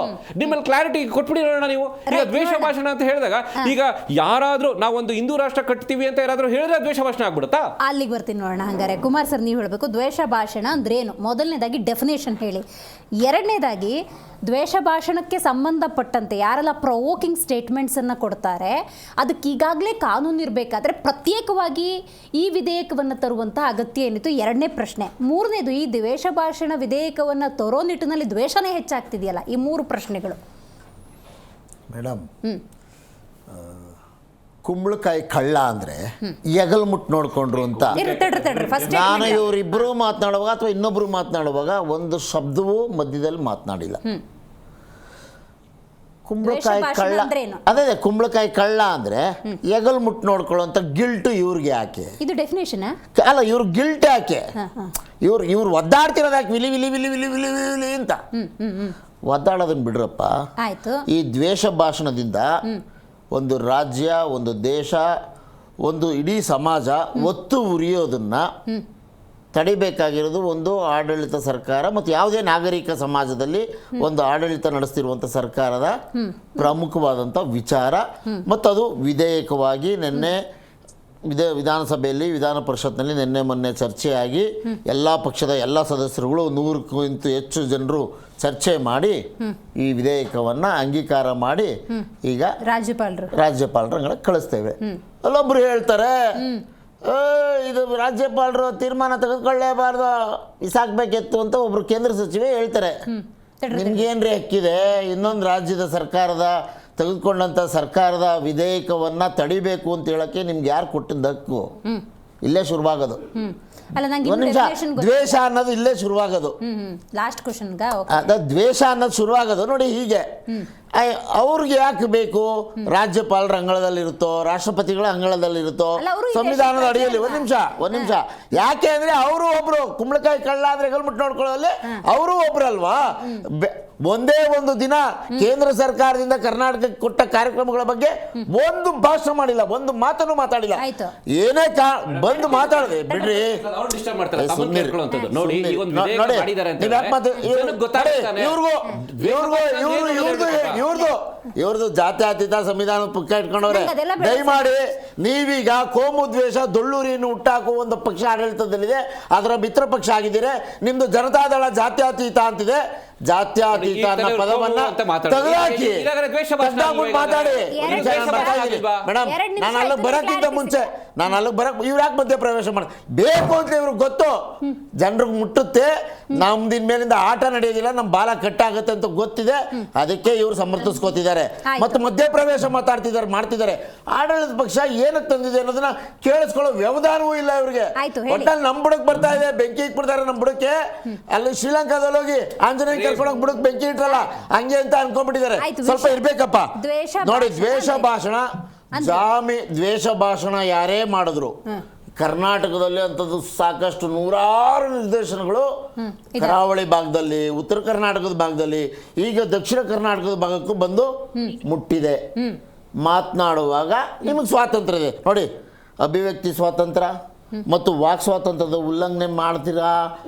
ನಿಮ್ಮಲ್ಲಿ ಕ್ಲಾರಿಟಿ ಕೊಟ್ಬಿಡಿ ನೋಡೋಣ. ನೀವು ಈಗ ದ್ವೇಷ ಭಾಷಣ ಅಂತ ಹೇಳಿದಾಗ ಈಗ ಯಾರಾದ್ರೂ ನಾವೊಂದು ಹಿಂದೂ ರಾಷ್ಟ್ರ ಕಟ್ತೀವಿ ಅಂತ ಯಾರಾದ್ರೂ ಹೇಳಿದ್ರೆ ದ್ವೇಷ ಭಾಷಣ ಆಗ್ಬಿಡುತ್ತಾ? ಅಲ್ಲಿಗೆ ಬರ್ತೀನಿ ನೋಡೋಣ. ಹಂಗಾರೆ ಕುಮಾರ್ ಸರ್ ನೀವು ಹೇಳಬೇಕು ದ್ವೇಷ ಭಾಷಣ ಅಂದ್ರೇನು. ಮೊದಲನೇದಾಗಿ ಡೆಫಿನೇಷನ್ ಹೇಳಿ. ಎರಡನೇದಾಗಿ ದ್ವೇಷ ಭಾಷಣಕ್ಕೆ ಸಂಬಂಧಪಟ್ಟಂತೆ ಯಾರೆಲ್ಲ ಪ್ರೊವೋಕಿಂಗ್ ಸ್ಟೇಟ್ಮೆಂಟ್ಸ್ ಅನ್ನ ಕೊಡ್ತಾರೆ ಅದಕ್ಕೆ ಈಗಾಗಲೇ ಕಾನೂನು ಇರಬೇಕಾದ್ರೆ ಪ್ರತ್ಯೇಕವಾಗಿ ಈ ವಿಧೇಯಕವನ್ನು ತರುವಂಥ ಅಗತ್ಯ ಏನಿತ್ತು? ಎರಡನೇ ಪ್ರಶ್ನೆ. ಮೂರನೇದು, ಈ ದ್ವೇಷ ಭಾಷಣ ವಿಧೇಯಕವನ್ನು ತರೋ ನಿಟ್ಟಿನಲ್ಲಿ ದ್ವೇಷನೇ ಹೆಚ್ಚಾಗ್ತಿದೆಯಲ್ಲ. ಈ ಮೂರು ಪ್ರಶ್ನೆಗಳು ಮೇಡಮ್. ಕುಂಬಳಕಾಯಿ ಕಳ್ಳ ಅಂದ್ರೆ ಎಗಲ್ ಮುಟ್ಟು ನೋಡ್ಕೊಂಡ್ರು ಅಂತ ನಾನು ಇವರಿಬ್ಬರು ಮಾತನಾಡುವಾಗ ಅಥವಾ ಇನ್ನೊಬ್ರು ಮಾತನಾಡುವಾಗ ಒಂದು ಶಬ್ದವೂ ಮಧ್ಯದಲ್ಲಿ ಮಾತನಾಡಿಲ್ಲ. ಕುಂಬಳಕಾಯಿ ಕಳ್ಳ ಅದೇ ಕುಂಬಳಕಾಯಿ ಕಳ್ಳ ಅಂದ್ರೆ ಎಗಲ್ ಮುಟ್ಟು ನೋಡ್ಕೊಳ್ಳುವಂತ ಗಿಲ್ಟ್ ಇವ್ರಿಗೆ ಯಾಕೆ? ಇದು ಡೆಫಿನೇಷನ್ ಅಲ್ಲ, ಇವ್ರ ಗಿಲ್ಟ್ ಯಾಕೆ? ಇವ್ರು ಒದ್ದಾಡ್ತಿರೋದು ಯಾಕೆ? ವಿಲಿ ವಿಲಿ ವಿಲಿ ವಿಲಿ ವಿಲಿ ವಿಲಿ ಅಂತ ಒದ್ದಾಡೋದನ್ನ ಬಿಡ್ರಪ್ಪ. ಈ ದ್ವೇಷ ಭಾಷಣದಿಂದ ಒಂದು ರಾಜ್ಯ, ಒಂದು ದೇಶ, ಒಂದು ಇಡೀ ಸಮಾಜ ಒತ್ತು ಉರಿಯೋದನ್ನ ತಡಿಬೇಕಾಗಿರೋದು ಒಂದು ಆಡಳಿತ ಸರ್ಕಾರ ಮತ್ತು ಯಾವುದೇ ನಾಗರಿಕ ಸಮಾಜದಲ್ಲಿ ಒಂದು ಆಡಳಿತ ನಡೆಸ್ತಿರುವಂಥ ಸರ್ಕಾರದ ಪ್ರಮುಖವಾದಂಥ ವಿಚಾರ. ಮತ್ತು ಅದು ವಿಧೇಯಕವಾಗಿ ನಿನ್ನೆ ವಿಧಾನಸಭೆಯಲ್ಲಿ ವಿಧಾನ ಪರಿಷತ್ನಲ್ಲಿ ನಿನ್ನೆ ಮೊನ್ನೆ ಚರ್ಚೆಯಾಗಿ ಎಲ್ಲ ಪಕ್ಷದ ಎಲ್ಲ ಸದಸ್ಯರುಗಳು 100ಕ್ಕಿಂತ ಹೆಚ್ಚು ಜನರು ಚರ್ಚೆ ಮಾಡಿ ಈ ವಿಧೇಯಕವನ್ನು ಅಂಗೀಕಾರ ಮಾಡಿ ಈಗ ರಾಜ್ಯಪಾಲರ ಕಳಿಸ್ತೇವೆ. ಅಲ್ಲೊಬ್ರು ಹೇಳ್ತಾರೆ ಇದು ರಾಜ್ಯಪಾಲರು ತೀರ್ಮಾನ ತೆಗೆದುಕೊಳ್ಳೇಬಾರ್ದು, ಇಸಾಕ್ಬೇಕಿತ್ತು ಅಂತ ಒಬ್ರು ಕೇಂದ್ರ ಸಚಿವೆ ಹೇಳ್ತಾರೆ. ನಿಮ್ಗೇನ್ರಿ ಹಕ್ಕಿದೆ ಇನ್ನೊಂದು ರಾಜ್ಯದ ಸರ್ಕಾರದ ತೆಗೆದುಕೊಂಡಂಥ ಸರ್ಕಾರದ ವಿಧೇಯಕವನ್ನು ತಡಿಬೇಕು ಅಂತ ಹೇಳಕ್ಕೆ ನಿಮ್ಗೆ ಯಾರು ಕೊಟ್ಟಿದ್ದ ಹಕ್ಕು? ಇಲ್ಲೇ ಶುರುವಾಗೋದು. ಒಂದು ನಿಮಿಷ, ದ್ವೇಷ ಅನ್ನೋದು ಇಲ್ಲೇ ಶುರುವಾಗೋದು. ದ್ವೇಷ ಅನ್ನೋದು ಶುರುವಾಗೋದು ನೋಡಿ ಹೀಗೆ. ಅವ್ರಿಗೆ ಯಾಕೆ ಬೇಕು? ರಾಜ್ಯಪಾಲರ ಅಂಗಳದಲ್ಲಿರುತ್ತೋ, ರಾಷ್ಟ್ರಪತಿಗಳ ಅಂಗಳದಲ್ಲಿರುತ್ತೋ, ಸಂವಿಧಾನದ ಅಡಿಯಲ್ಲಿ. ಒಂದ್ ನಿಮಿಷ ಯಾಕೆ ಅಂದ್ರೆ ಅವರು ಒಬ್ರು ಕುಂಬಳಕಾಯಿ ಕಳ್ಳ ಅಂದ್ರೆ ಹೆಗಲ್ಮುಟ್ಟು ನೋಡ್ಕೊಳ್ಳೋದಲ್ಲಿ ಅವರು ಒಬ್ರಲ್ವಾ? ಒಂದೇ ಒಂದು ದಿನ ಕೇಂದ್ರ ಸರ್ಕಾರದಿಂದ ಕರ್ನಾಟಕಕ್ಕೆ ಕೊಟ್ಟ ಕಾರ್ಯಕ್ರಮಗಳ ಬಗ್ಗೆ ಒಂದು ಭಾಷಣ ಮಾಡಿಲ್ಲ, ಒಂದು ಮಾತನ್ನು ಮಾತಾಡಿಲ್ಲ. ಏನೇ ಬಂದು ಮಾತಾಡದೆ ಬಿಡ್ರಿ. ಇವ್ರದ್ದು ಜಾತ್ಯತೀತ ಸಂವಿಧಾನ ಪುಕ್ಕ ಇಟ್ಕೊಂಡವ್ರೆ. ದಯಮಾಡಿ ನೀವೀಗ ಕೋಮು ದ್ವೇಷ ದೊಳ್ಳೂರಿಯನ್ನು ಹುಟ್ಟಾಕುವ ಒಂದು ಪಕ್ಷ ಆಡಳಿತದಲ್ಲಿದೆ, ಅದರ ಮಿತ್ರ ಪಕ್ಷ ಆಗಿದ್ದೀರಿ. ನಿಮ್ದು ಜನತಾದಳ ಜಾತ್ಯತೀತ ಅಂತಿದೆ. ಜಾತ್ಯತೀತ ಅನ್ನೋ ಪದವನ್ನ ತೆಗೆದುಹಾಕಿ ಮಾತಾಡಿ. ಮೇಡಮ್, ನಾನು ಅಲ್ಲಿಗೆ ಬರಕ್ಕಿಂತ ಮುಂಚೆ ಇವ್ರು ಯಾಕೆ ಮಧ್ಯ ಪ್ರವೇಶ ಮಾಡಿ ಬೇಕು ಅಂತ ಇವ್ರಿಗೆ ಗೊತ್ತು. ಜನರಿಗೆ ಮುಟ್ಟುತ್ತೆ, ನಮ್ದಿನ ಮೇಲಿಂದ ಆಟ ನಡೆಯೋದಿಲ್ಲ, ನಮ್ಮ ಬಾಲ ಕಟ್ಟಾಗುತ್ತೆ ಅಂತ ಗೊತ್ತಿದೆ. ಅದಕ್ಕೆ ಇವ್ರು ಸಮರ್ಥಿಸ್ಕೋತಿದ್ದಾರೆ ಮತ್ತು ಮಧ್ಯ ಪ್ರವೇಶ ಮಾಡ್ತಿದ್ದಾರೆ. ಆಡಳಿತ ಪಕ್ಷ ಏನಕ್ಕೆ ತಂದಿದೆ ಅನ್ನೋದನ್ನ ಕೇಳಿಸ್ಕೊಳ್ಳೋ ವ್ಯವಧಾನವೂ ಇಲ್ಲ ಇವ್ರಿಗೆ. ಒಟ್ಟಲ್ಲಿ ನಮ್ ಬುಡಕ್ ಬರ್ತಾ ಇದೆ, ಬೆಂಕಿ ಇಕ್ಬಿಡ್ತಾರೆ ನಮ್ ಬುಡಕ್ಕೆ. ಅಲ್ಲಿ ಶ್ರೀಲಂಕಾದಲ್ಲಿ ಹೋಗಿ ಆಂಜನೇಯ ಕರ್ಕೊಂಡೋಗಿ ಬುಡಕ್ ಬೆಂಕಿ ಇಟ್ರಲ್ಲ ಹಂಗೆ ಅಂತ ಅನ್ಕೊಂಡ್ಬಿಟ್ಟಿದ್ದಾರೆ. ಆಯ್ತು, ಸ್ವಲ್ಪ ಇರ್ಬೇಕಪ್ಪ ದ್ವೇಷ ನೋಡಿ. ಭಾಷಣ ದ್ವೇಷ ಭಾಷಣ ದ್ವೇಷ ಭಾಷಣ ಯಾರೇ ಮಾಡಿದ್ರು ಕರ್ನಾಟಕದಲ್ಲಿ ಅಂಥದ್ದು ಸಾಕಷ್ಟು ನೂರಾರು ನಿರ್ದೇಶನಗಳು ಕರಾವಳಿ ಭಾಗದಲ್ಲಿ, ಉತ್ತರ ಕರ್ನಾಟಕದ ಭಾಗದಲ್ಲಿ, ಈಗ ದಕ್ಷಿಣ ಕರ್ನಾಟಕದ ಭಾಗಕ್ಕೂ ಬಂದು ಮುಟ್ಟಿದೆ. ಮಾತನಾಡುವಾಗ ನಿಮಗೆ ಸ್ವಾತಂತ್ರ್ಯ ಇದೆ ನೋಡಿ, ಅಭಿವ್ಯಕ್ತಿ ಸ್ವಾತಂತ್ರ್ಯ ಮತ್ತು ವಾಕ್ ಸ್ವಾತಂತ್ರ್ಯದ ಉಲ್ಲಂಘನೆ ಮಾಡ್ತೀರಾ,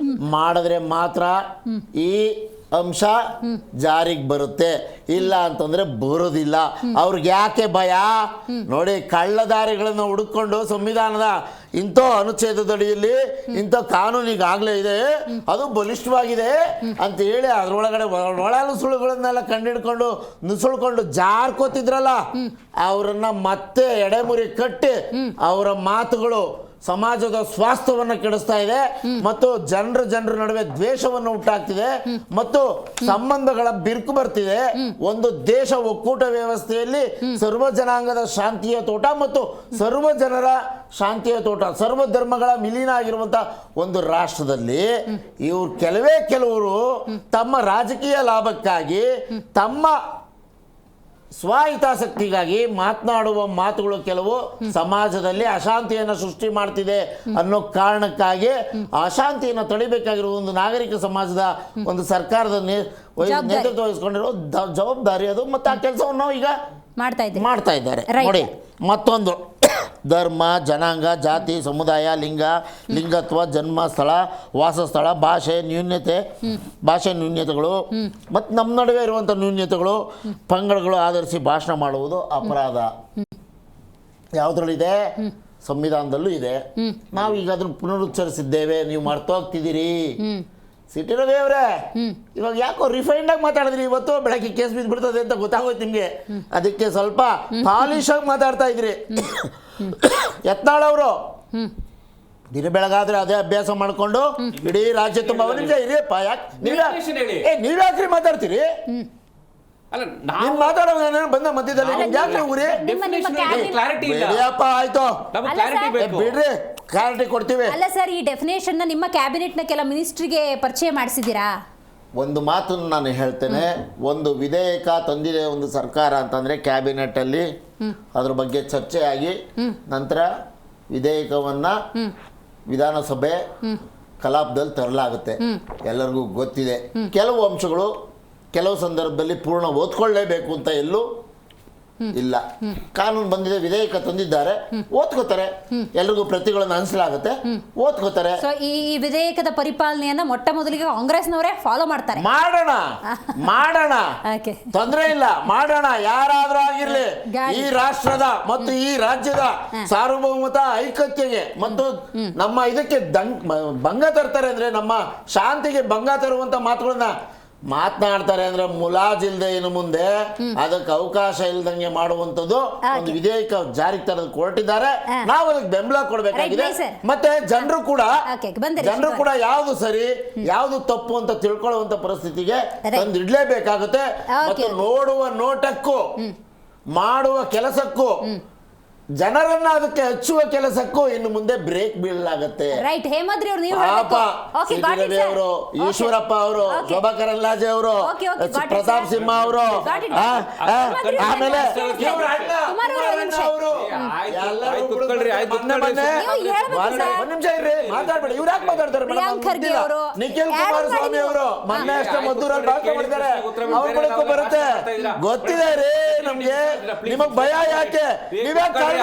ಮಾಡಿದ್ರೆ ಮಾತ್ರ ಈ ಅಂಶ ಜಾರಿಗೆ ಬರುತ್ತೆ, ಇಲ್ಲ ಅಂತಂದ್ರೆ ಬರೋದಿಲ್ಲ. ಅವ್ರಿಗೆ ಯಾಕೆ ಭಯ ನೋಡಿ, ಕಳ್ಳದಾರಿಗಳನ್ನು ಹುಡುಕೊಂಡು ಸಂವಿಧಾನದ ಇಂಥ ಅನುಚ್ಛೇದದಡಿಯಲ್ಲಿ ಇಂಥ ಕಾನೂನು ಈಗಾಗಲೇ ಇದೆ, ಅದು ಬಲಿಷ್ಠವಾಗಿದೆ ಅಂತ ಹೇಳಿ ಅದರೊಳಗಡೆ ಒಳ ನುಸುಳುಗಳನ್ನೆಲ್ಲ ಕಂಡಿಡ್ಕೊಂಡು ನುಸುಳ್ಕೊಂಡು ಜಾರ್ಕೋತಿದ್ರಲ್ಲ, ಅವರನ್ನ ಮತ್ತೆ ಎಡೆಮುರಿ ಕಟ್ಟಿ ಅವರ ಮಾತುಗಳು ಸಮಾಜದ ಸ್ವಾಸ್ಥ್ಯವನ್ನು ಕೆಡಿಸ್ತಾ ಇದೆ ಮತ್ತು ಜನರ ನಡುವೆ ದ್ವೇಷವನ್ನು ಉಂಟಾಗ್ತಿದೆ ಮತ್ತು ಸಂಬಂಧಗಳ ಬಿರುಕು ಬರ್ತಿದೆ. ಒಂದು ದೇಶ ಒಕ್ಕೂಟ ವ್ಯವಸ್ಥೆಯಲ್ಲಿ ಸರ್ವ ಜನಾಂಗದ ಶಾಂತಿಯ ತೋಟ ಮತ್ತು ಸರ್ವ ಜನರ ಶಾಂತಿಯ ತೋಟ, ಸರ್ವ ಧರ್ಮಗಳ ವಿಲೀನ ಆಗಿರುವಂತ ಒಂದು ರಾಷ್ಟ್ರದಲ್ಲಿ ಕೆಲವರು ತಮ್ಮ ರಾಜಕೀಯ ಲಾಭಕ್ಕಾಗಿ, ತಮ್ಮ ಸ್ವಹಿತಾಸಕ್ತಿಗಾಗಿ ಮಾತನಾಡುವ ಮಾತುಗಳು ಕೆಲವು ಸಮಾಜದಲ್ಲಿ ಅಶಾಂತಿಯನ್ನು ಸೃಷ್ಟಿ ಮಾಡ್ತಿದೆ ಅನ್ನೋ ಕಾರಣಕ್ಕಾಗಿ ಅಶಾಂತಿಯನ್ನು ತಡಿಬೇಕಾಗಿರುವ ಒಂದು ನಾಗರಿಕ ಸಮಾಜದ ಒಂದು ಸರ್ಕಾರದ ನೇತೃತ್ವ ವಹಿಸ್ಕೊಂಡಿರೋ ಜವಾಬ್ದಾರಿ ಅದು. ಮತ್ತು ಆ ಕೆಲಸವನ್ನು ನಾವು ಈಗ ಮಾಡ್ತಾ ಇದ್ದಾರೆ ನೋಡಿ. ಮತ್ತೊಂದು ಧರ್ಮ, ಜನಾಂಗ, ಜಾತಿ, ಸಮುದಾಯ, ಲಿಂಗತ್ವ, ಜನ್ಮ ಸ್ಥಳ, ವಾಸಸ್ಥಳ, ಭಾಷೆ ನ್ಯೂನ್ಯತೆಗಳು ಮತ್ತು ನಮ್ಮ ನಡುವೆ ಇರುವಂಥ ನ್ಯೂನ್ಯತೆಗಳು, ಪಂಗಡಗಳು ಆಧರಿಸಿ ಭಾಷಣ ಮಾಡುವುದು ಅಪರಾಧ. ಯಾವುದ್ರಲ್ಲಿದೆ? ಸಂವಿಧಾನದಲ್ಲೂ ಇದೆ. ನಾವೀಗ ಅದನ್ನು ಪುನರುಚ್ಚರಿಸಿದ್ದೇವೆ, ನೀವು ಮರ್ತೋಗ್ತಿದ್ದೀರಿ. ಸಿಟಿ ರವಿ ಅವರೇ, ಇವಾಗ ಯಾಕೋ ರಿಫೈನ್ಡ್ ಆಗಿ ಮಾತಾಡಿದ್ರಿ, ಇವತ್ತು ಬೆಳಗ್ಗೆ ಕೇಸ್ ಬಿದ್ದುಬಿಡ್ತದೆ ಅಂತ ಗೊತ್ತಾಗೋಯ್ತು ನಿಮಗೆ, ಅದಕ್ಕೆ ಸ್ವಲ್ಪ ಪಾಲಿಶ್ ಆಗಿ ಮಾತಾಡ್ತಾ ಇದ್ರಿ. ಯತ್ನಾಳ್ ಅವರು ದಿನ ಬೆಳಗಾದ್ರೆ ಅದೇ ಅಭ್ಯಾಸ ಮಾಡ್ಕೊಂಡು ಇಡೀ ರಾಜ್ಯ ತುಂಬ ನಿಮಿಷ ಇರಿಯಪ್ಪ, ನೀವ್ಯಾಕ್ರಿ ಮಾತಾಡ್ತೀರಿ? ನೀವು ಮಾತಾಡೋ ಬಂದ ಮಧ್ಯದಲ್ಲಿ ಆಯ್ತು ಬಿಡ್ರಿ, ಕ್ಲಾರಿಟಿ ಕೊಡ್ತೀವಿ. ಅಲ್ಲ ಸರ್, ಈ ಡೆಫಿನೇಷನ್ ನಿಮ್ಮ ಕ್ಯಾಬಿನೆಟ್ ನ ಕೆಲ ಮಿನಿಸ್ಟ್ರಿಗೆ ಪರಿಚಯ ಮಾಡಿಸಿದ್ದೀರಾ? ಒಂದು ಮಾತನ್ನು ನಾನು ಹೇಳ್ತೇನೆ, ಒಂದು ವಿಧೇಯಕ ತಂದಿದೆ ಒಂದು ಸರ್ಕಾರ ಅಂತಂದ್ರೆ ಕ್ಯಾಬಿನೆಟ್ ಅಲ್ಲಿ ಅದ್ರ ಬಗ್ಗೆ ಚರ್ಚೆ ಆಗಿ ನಂತರ ವಿಧೇಯಕವನ್ನ ವಿಧಾನಸಭೆ ಕಲಾಪದಲ್ಲಿ ತರಲಾಗುತ್ತೆ. ಎಲ್ಲರಿಗೂ ಗೊತ್ತಿದೆ. ಕೆಲವು ಅಂಶಗಳು ಕೆಲವು ಸಂದರ್ಭದಲ್ಲಿ ಪೂರ್ಣ ಓದ್ಕೊಳ್ಳೇಬೇಕು ಅಂತ ಎಲ್ಲೂ ಇಲ್ಲ. ಕಾನೂನು ಬಂದಿದೆ, ವಿಧೇಯಕ ತಂದಿದ್ದಾರೆ, ಓದ್ಕೋತಾರೆ, ಎಲ್ರಿಗೂ ಪ್ರತಿಗಳನ್ನು ಹಂಚಲಾಗುತ್ತೆ, ಓದ್ಕೋತಾರೆ. ಈ ವಿಧೇಯಕದ ಪರಿಪಾಲನೆಯನ್ನ ಮೊಟ್ಟ ಮೊದಲಿಗೆ ಕಾಂಗ್ರೆಸ್ನವರೇ ಫಾಲೋ ಮಾಡ್ತಾರೆ. ಮಾಡೋಣ ತೊಂದರೆ ಇಲ್ಲ, ಮಾಡೋಣ. ಯಾರಾದ್ರೂ ಆಗಿರ್ಲಿ, ಈ ರಾಷ್ಟ್ರದ ಮತ್ತು ಈ ರಾಜ್ಯದ ಸಾರ್ವಭೌಮತ ಐಕ್ಯತೆಗೆ ಮತ್ತು ನಮ್ಮ ಇದಕ್ಕೆ ಭಂಗ ತರ್ತಾರೆ ಅಂದ್ರೆ, ನಮ್ಮ ಶಾಂತಿಗೆ ಭಂಗ ತರುವಂತ ಮಾತುಗಳನ್ನ ಮಾತನಾಡ್ತಾರೆ ಅಂದ್ರೆ ಮುಲಾಜಿಲ್ದೆ ಇನ್ನು ಮುಂದೆ ಅದಕ್ಕೆ ಅವಕಾಶ ಇಲ್ದಂಗೆ ಮಾಡುವಂತದ್ದು ಒಂದು ವಿಧೇಯಕ ಜಾರಿಗೆ ತರದು ಕೊಟ್ಟಿದ್ದಾರೆ. ನಾವು ಅದಕ್ಕೆ ಬೆಂಬಲ ಕೊಡಬೇಕಾಗಿದೆ. ಮತ್ತೆ ಜನರು ಕೂಡ ಯಾವ್ದು ಸರಿ ಯಾವ್ದು ತಪ್ಪು ಅಂತ ತಿಳ್ಕೊಳ್ಳುವಂತ ಪರಿಸ್ಥಿತಿಗೆ ತಂದಿಡ್ಲೇಬೇಕಾಗುತ್ತೆ. ಮತ್ತು ನೋಡುವ ನೋಟಕ್ಕೂ ಮಾಡುವ ಕೆಲಸಕ್ಕೂ ಜನರನ್ನ ಅದಕ್ಕೆ ಹಚ್ಚುವ ಕೆಲಸಕ್ಕೂ ಇನ್ನು ಮುಂದೆ ಬ್ರೇಕ್ ಬೀಳಲಾಗತ್ತೆ. ಅವರು, ಈಶ್ವರಪ್ಪ ಅವರು, ಶೋಭಾ ಕರಂದ್ಲಾಜೆ ಅವರು, ಪ್ರತಾಪ್ ಸಿಂಹ ಅವರು, ಆಮೇಲೆ ನಿಮಿಷ ಇರ್ರಿ, ಮಾತಾಡ್ಬೇಡಿ. ಇವ್ರು ಯಾಕೆ ಮಾತಾಡ್ತಾರೆ? ನಿಖಿಲ್ ಕುಮಾರಸ್ವಾಮಿ ಅವರು ಮೊನ್ನೆ ಅಷ್ಟೇ ಮದ್ದೂರಲ್ಲಿ ಭಾಷಣ ಮಾಡಿದ್ದಾರೆ, ಅವ್ರ ಬಳಿಗೂ ಬರುತ್ತೆ. ಗೊತ್ತಿದೆ ರೀ ನಮ್ಗೆ, ನಿಮಗ್ ಭಯ ಯಾಕೆ? ನೀವ್ಯಾಕೆ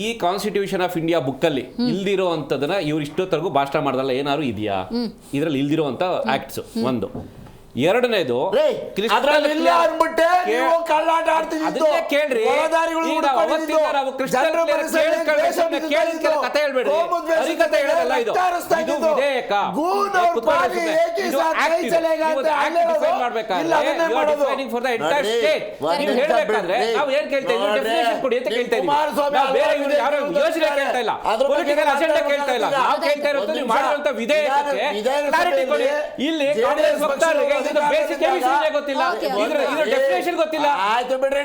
ಈ ಕಾನ್ಸ್ಟಿಟ್ಯೂಷನ್ ಆಫ್ ಇಂಡಿಯಾ ಬುಕ್ ಅಲ್ಲಿ ಇಲ್ದಿರೋ ಅಂತದನ್ನ ಇವ್ರು ಇಷ್ಟೊತ್ತರೆಗೂ ಭಾಷಣ ಮಾಡ್ದಲ್ಲ, ಏನಾದ್ರು ಇದೆಯಾ ಇದ್ರಲ್ಲಿ ಇಲ್ದಿರೋ ಅಂತ ಆಕ್ಟ್ಸ್? ಒಂದು. ಎರಡನೇದು ಇಲ್ಲಿ ಬೇಸಿಕ್ ವಿಷಯ ಗೊತ್ತಿಲ್ಲ, ಇದ್ರ ಡೆಫಿನೇಷನ್ ಗೊತ್ತಿಲ್ಲ. ಆಯ್ತು ಬಿಡ್ರಿ,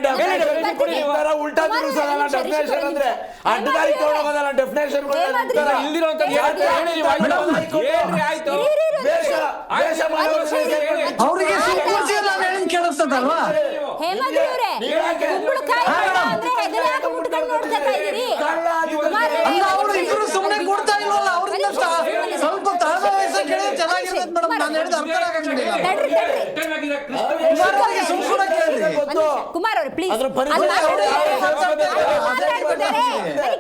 ಉಲ್ಟಾ ತಿರುಗಿಸೋದಲ್ಲ ಡೆಫಿನೇಷನ್ ಅಂದ್ರೆ, ಅಡ್ಡದಾರಿ ತಗೊಂಡೋಗೋದಲ್ಲ ಡೆಫಿನೇಷನ್. ಅವ್ರಿಗೆ ಕೇಳಿಸ್ತದಲ್ವಾ? ಹೇಮಾದ್ರಿ ಅವರೇ, ಕುಂಬಳಕಾಯಿ ಅಂದ್ರೆ ಹೆಗಲ ಯಾಕೆ ಮುಟ್ಕೊಂಡು ನೋಡ್ತಾ ಇದ್ದೀರಿ? ಅವರು ಇಬ್ರು ಸುಮ್ಮನೆ ಕೊಡ್ತಾ ಇಲ್ವಲ್ಲ, ಅವ್ರಿಂದ ಸ್ವಲ್ಪ ತಾಳ್ಮೆ ವಯಸ್ಸ ಕೇಳಿದ್ರೆ ಚೆನ್ನಾಗಿರ್ತದೆ ಮೇಡಮ್. ನಾನು ಹೇಳಿದ ಅರ್ಥ ಆಗಂಗಿಲ್ಲ. ಸುಮ್ಮನೆ ಕೇಳಿ ಕುಮಾರ್ ಅವ್ರೆ ಪ್ಲೀಸ್,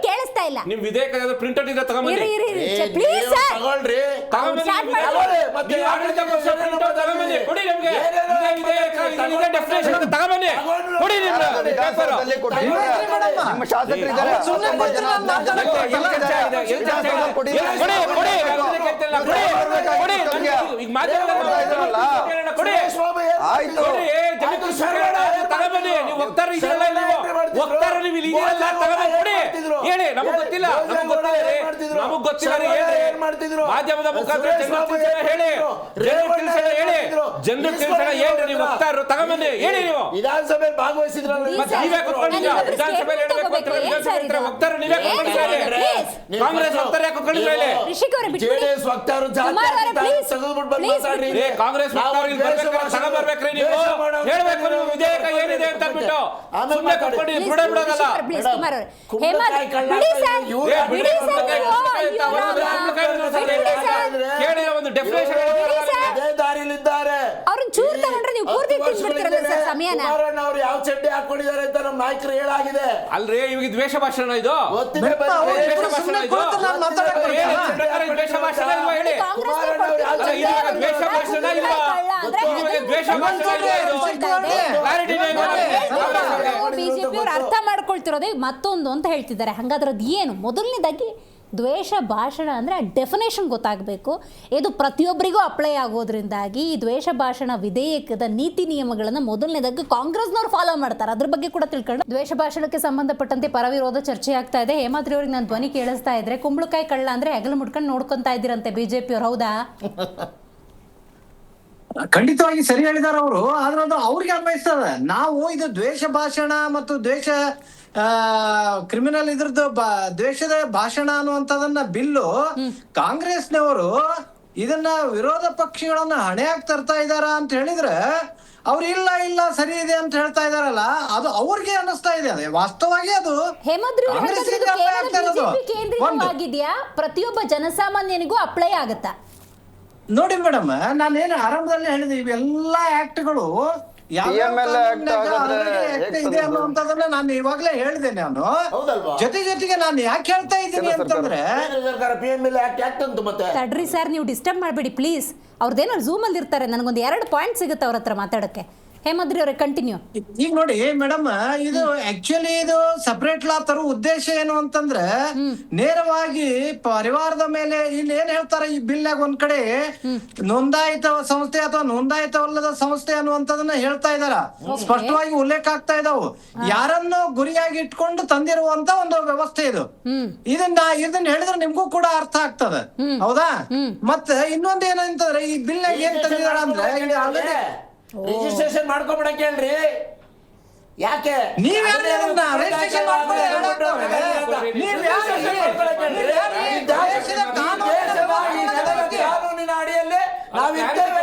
ಕೇಳಿಸ್ತಾ ಇಲ್ಲ. ನಿಮ್ ವಿಧೇಯಕ ಪ್ರಿಂಟ್ ಔಟ್ ಇದೆ ತಗೊಂಡ್ಬನ್ನಿ. ಪ್ಲೀಸ್ ಸರ್, ತಗೊಳ್ರಿ, ಕೊಡಿ ನಮ್ಗೆ ಡೆಫಿನೇಷನ್ ತಗೊಂಡ್ಬನ್ನಿ, ಕೊಡಿ ನಿಮ್ಮ ಶಾಸಕರಿದ್ದಾರೆ, ಆಯ್ತು ತಗೊಂಡ್ಬನ್ನಿ. ನೀವು ವಕ್ತಾರ ಇದೆಯಲ್ಲ, ವಕ್ತಾರ ನೀವು ಇಲ್ಲಿ ಇದೆಯಲ್ಲ, ತಗೊಂಡ್ಬನ್ನಿ ಕೊಡಿ. ಹೇಳಿ, ನಮಗ್ ಗೊತ್ತಿಲ್ಲ, ನಮಗ್ ಗೊತ್ತಿಲ್ಲ ರೀ, ಮಾಧ್ಯಮದ ಮುಖಾಂತರ ಹೇಳಿ, ಜನರು ತಿಳಿಸೋಣ ಹೇಳ್ರಿ. ನೀವು ವಕ್ತಾರರು ತಗೊಂಡ್ಬನ್ನಿ, ಹೇಳಿ. ನೀವು ವಿಧಾನಸಭೆ ಭಾಗವಹಿಸಿದ್ರಲ್ಲ, ನೀವೇ ಕುತ್ಕೊಂಡಿದ್ದೀರಾ? ವಿಧಾನಸಭೆಯಲ್ಲಿ ಹೇಳ್ಬೇಕು ಅಂತ ವಿಧಾನಸಭೆ ವಕ್ತಾರರು ನೀವೇ ಕುತ್ಕೊಂಡಿದ್ದಾರೆ. ಕಾಂಗ್ರೆಸ್ ವಕ್ತಾರ ಯಾಕೆ ಕುತ್ಕೊಂಡಿದ್ದಾರೆ? ಜೆಡಿಎಸ್ ವಕ್ತಾರರು ಮಾತಾಡ್ರಿ. ಕಾಂಗ್ರೆಸ್ ವಕ್ತಾರರು ಇಲ್ಲಿ ಬರ್ಬೇಕಾದ್ರೆ ತಗೊಂಡ್ಬರ್ಬೇಕ್ರಿ. ನೀವು ಹೇಳ್ಬೇಕು, ನೀವು ವಿಧೇಯಕ ಏನಿದೆ ಅಂತ ಅಂದ್ಬಿಟ್ಟು ಸುಮ್ಮನೆ ಕುತ್ಕೊಂಡು ಬಿಡೇ ಬಿಡೋದಲ್ಲ. ಕೇಳಿ, ಒಂದು ಡೆಫಿನೇಷನ್ ದಾರಿಲಿದ್ದಾರೆ. ಅವ್ರನ್ನ ಚೂರ್ ತಗೊಂಡ್ರೆ ನೀವು ಪೂರ್ತಿ ತಿನ್ಬಿಡ್ತೀರಲ್ಲ ಸರ್ ಸಮಯನ. ಕುಮಾರಣ್ಣ ಅವ್ರು ಯಾವ ಚಡ್ಡಿ ಹಾಕೊಂಡಿದ್ದಾರೆ ಅಂತ ನಮ್ಮ ನಾಯಕರು ಹೇಳಾಗಿದೆ. ಅಲ್ರಿ, ಇವಾಗ ದ್ವೇಷ ಭಾಷಣ ಇದು, ಗೊತ್ತಿದೆ. ದ್ವೇಷ ಭಾಷಣ ಇದು, ದ್ವೇಷ ಭಾಷಣ ಇಲ್ವಾ ಹೇಳಿ? ದ್ವೇಷ ಭಾಷಣ ಇಲ್ವಾ? ದ್ವೇಷ ಭಾಷಣ ಬಿಜೆಪಿ ಅವರು ಅರ್ಥ ಮಾಡ್ಕೊಳ್ತಿರೋದೇ ಮತ್ತೊಂದು ಅಂತ ಹೇಳ್ತಿದ್ದಾರೆ. ಹಾಗಾದ್ರೆ ಅದು ಏನು? ಮೊದಲನೇದಾಗಿ ದ್ವೇಷ ಭಾಷಣ ಅಂದರೆ ಆ ಡೆಫಿನೇಷನ್ ಗೊತ್ತಾಗಬೇಕು. ಇದು ಪ್ರತಿಯೊಬ್ಬರಿಗೂ ಅಪ್ಲೈ ಆಗೋದ್ರಿಂದಾಗಿ ಈ ದ್ವೇಷ ಭಾಷಣ ವಿಧೇಯಕದ ನೀತಿ ನಿಯಮಗಳನ್ನು ಮೊದಲನೇದಾಗಿ ಕಾಂಗ್ರೆಸ್ನವ್ರು ಫಾಲೋ ಮಾಡ್ತಾರೆ. ಅದ್ರ ಬಗ್ಗೆ ಕೂಡ ತಿಳ್ಕೊಂಡು, ದ್ವೇಷ ಭಾಷಣಕ್ಕೆ ಸಂಬಂಧಪಟ್ಟಂತೆ ಪರವಿರೋಧ ಚರ್ಚೆ ಆಗ್ತಾ ಇದೆ. ಹೇಮಾದ್ರಿ ಅವ್ರಿಗೆ ನಾನು ಧ್ವನಿ ಕೇಳಿಸ್ತಾ ಇದ್ರೆ ಕುಂಬಳಕಾಯಿ ಕಳ್ಳ ಅಂದರೆ ಹೆಗಲು ಮುಟ್ಕೊಂಡು ನೋಡ್ಕೊತಾ ಇದ್ದೀರಂತೆ ಬಿಜೆಪಿ ಅವ್ರು, ಹೌದಾ? ಖಂಡಿತವಾಗಿ ಸರಿ ಹೇಳಿದಾರ ಅವರು. ಆದ್ರೆ ಅದು ಅವ್ರಿಗೆ ಅನ್ವಯಿಸ್ತದೆ. ನಾವು ಇದು ದ್ವೇಷ ಭಾಷಣ ಮತ್ತು ದ್ವೇಷ ಕ್ರಿಮಿನಲ್ ಇದ್ರದ್ದು ದ್ವೇಷದ ಭಾಷಣ ಅನ್ನುವಂಥದನ್ನ ಬಿಲ್ಲು ಕಾಂಗ್ರೆಸ್ನವರು ಇದನ್ನ ವಿರೋಧ ಪಕ್ಷಗಳನ್ನ ಹಣೆಯಾಗಿ ತರ್ತಾ ಇದಾರ ಅಂತ ಹೇಳಿದ್ರೆ ಅವ್ರು ಇಲ್ಲ ಸರಿ ಇದೆ ಅಂತ ಹೇಳ್ತಾ ಇದಾರಲ್ಲ, ಅದು ಅವ್ರಿಗೆ ಅನ್ನಿಸ್ತಾ ಇದೆ. ಅದೇ ವಾಸ್ತವವಾಗಿ ಅದು ಕೇಂದ್ರೀಕೃತವಾಗಿದೆಯಾ? ಪ್ರತಿಯೊಬ್ಬ ಜನಸಾಮಾನ್ಯನಿಗೂ ಅಪ್ಲೈ ಆಗುತ್ತಾ? ನೋಡಿ ಮೇಡಮ್, ನಾನೇನು ಆರಂಭದಲ್ಲಿ ಹೇಳಿದೆ, ಇವೆಲ್ಲಾ ಆಕ್ಟ್ಗಳು ಇದೆ ಅನ್ನುವಂಥದ್ದನ್ನ ನಾನು ಇವಾಗಲೇ ಹೇಳಿದೆ. ನಾನು ಜೊತೆಗೆ ನಾನು ಯಾಕೆ ಹೇಳ್ತಾ ಇದ್ದೀನಿ ಅಂತಂದ್ರೆ, ತಡ್ರಿ ಸರ್, ನೀವು ಡಿಸ್ಟರ್ಬ್ ಮಾಡಬೇಡಿ ಪ್ಲೀಸ್. ಅವ್ರದ್ದೇನೋ ಝೂಮ್ ಅಲ್ಲಿ ಇರ್ತಾರೆ, ನನಗೊಂದು 2 ಪಾಯಿಂಟ್ ಸಿಗುತ್ತೆ ಅವ್ರ ಹತ್ರ ಮಾತಾಡಕ್ಕೆ. ಹೇಮಾದ್ರಿ ಅವರೇ ಕಂಟಿನ್ಯೂ. ಈಗ ನೋಡಿ ಮೇಡಮ್, ಇದು ಆಕ್ಚುಲಿ ಇದು ಸಪರೇಟ್ ಲಾ ತರೋ ಉದ್ದೇಶ ಏನು ಅಂತಂದ್ರೆ, ನೇರವಾಗಿ ಪರಿವಾರದ ಮೇಲೆ ಇಲ್ಲಿ ಏನ್ ಹೇಳ್ತಾರೆ ಈ ಬಿಲ್ನಾಗ ಒಂದ್ ಕಡೆ ನೋಂದಾಯಿತ ಸಂಸ್ಥೆ ಅಥವಾ ನೋಂದಾಯಿತವಲ್ಲದ ಸಂಸ್ಥೆ ಅನ್ನುವಂಥದನ್ನ ಹೇಳ್ತಾ ಇದಾರ, ಸ್ಪಷ್ಟವಾಗಿ ಉಲ್ಲೇಖ ಆಗ್ತಾ ಇದಾವು. ಯಾರನ್ನು ಗುರಿಯಾಗಿ ಇಟ್ಕೊಂಡು ತಂದಿರುವಂತ ಒಂದು ವ್ಯವಸ್ಥೆ ಇದು. ಇದನ್ನ ಹೇಳಿದ್ರೆ ನಿಮ್ಗೂ ಕೂಡ ಅರ್ಥ ಆಗ್ತದೆ, ಹೌದಾ? ಮತ್ತೆ ಇನ್ನೊಂದ್ ಏನಂತಂದ್ರೆ, ಈ ಬಿಲ್ನಾಗ ಏನ್ ತಂದಿದಾರ ಅಂದ್ರೆ, ಆಲ್ರೆಡಿ ರಿಜಿಸ್ಟ್ರೇಷನ್ ಮಾಡ್ಕೊಂಬಿಡಕ್ಕೆ ಹೇಳ್ರಿ. ಯಾಕೆ ಕಾನೂನಿನ ಅಡಿಯಲ್ಲಿ ನಾವಿದ್ದೇವೆ.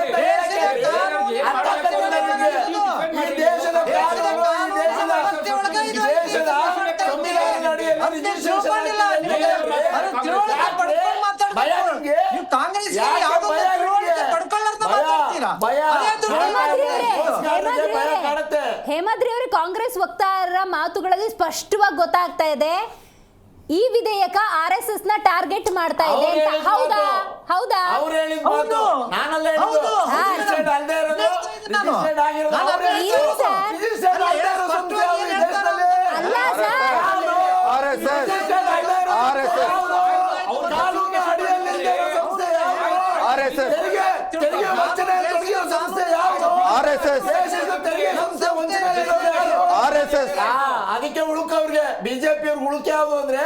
ಹೇಮಾದ್ರಿ ಅವರೇ, ಕಾಂಗ್ರೆಸ್ ವಕ್ತಾರರ ಮಾತುಗಳಲ್ಲಿ ಸ್ಪಷ್ಟವಾಗಿ ಗೊತ್ತಾಗ್ತಾ ಇದೆ ಈ ವಿಧೇಯಕ RSS ನ ಟಾರ್ಗೆಟ್ ಮಾಡ್ತಾ ಇದೆ ಅಂತ. ಹೌದಾ? ಹೌದಾ? ಅದಕ್ಕೆ ಉಳುಕ ಅವ್ರಿಗೆ ಬಿಜೆಪಿ ಅವ್ರಿಗೆ ಉಳುಕ ಯಾವುದು ಅಂದ್ರೆ,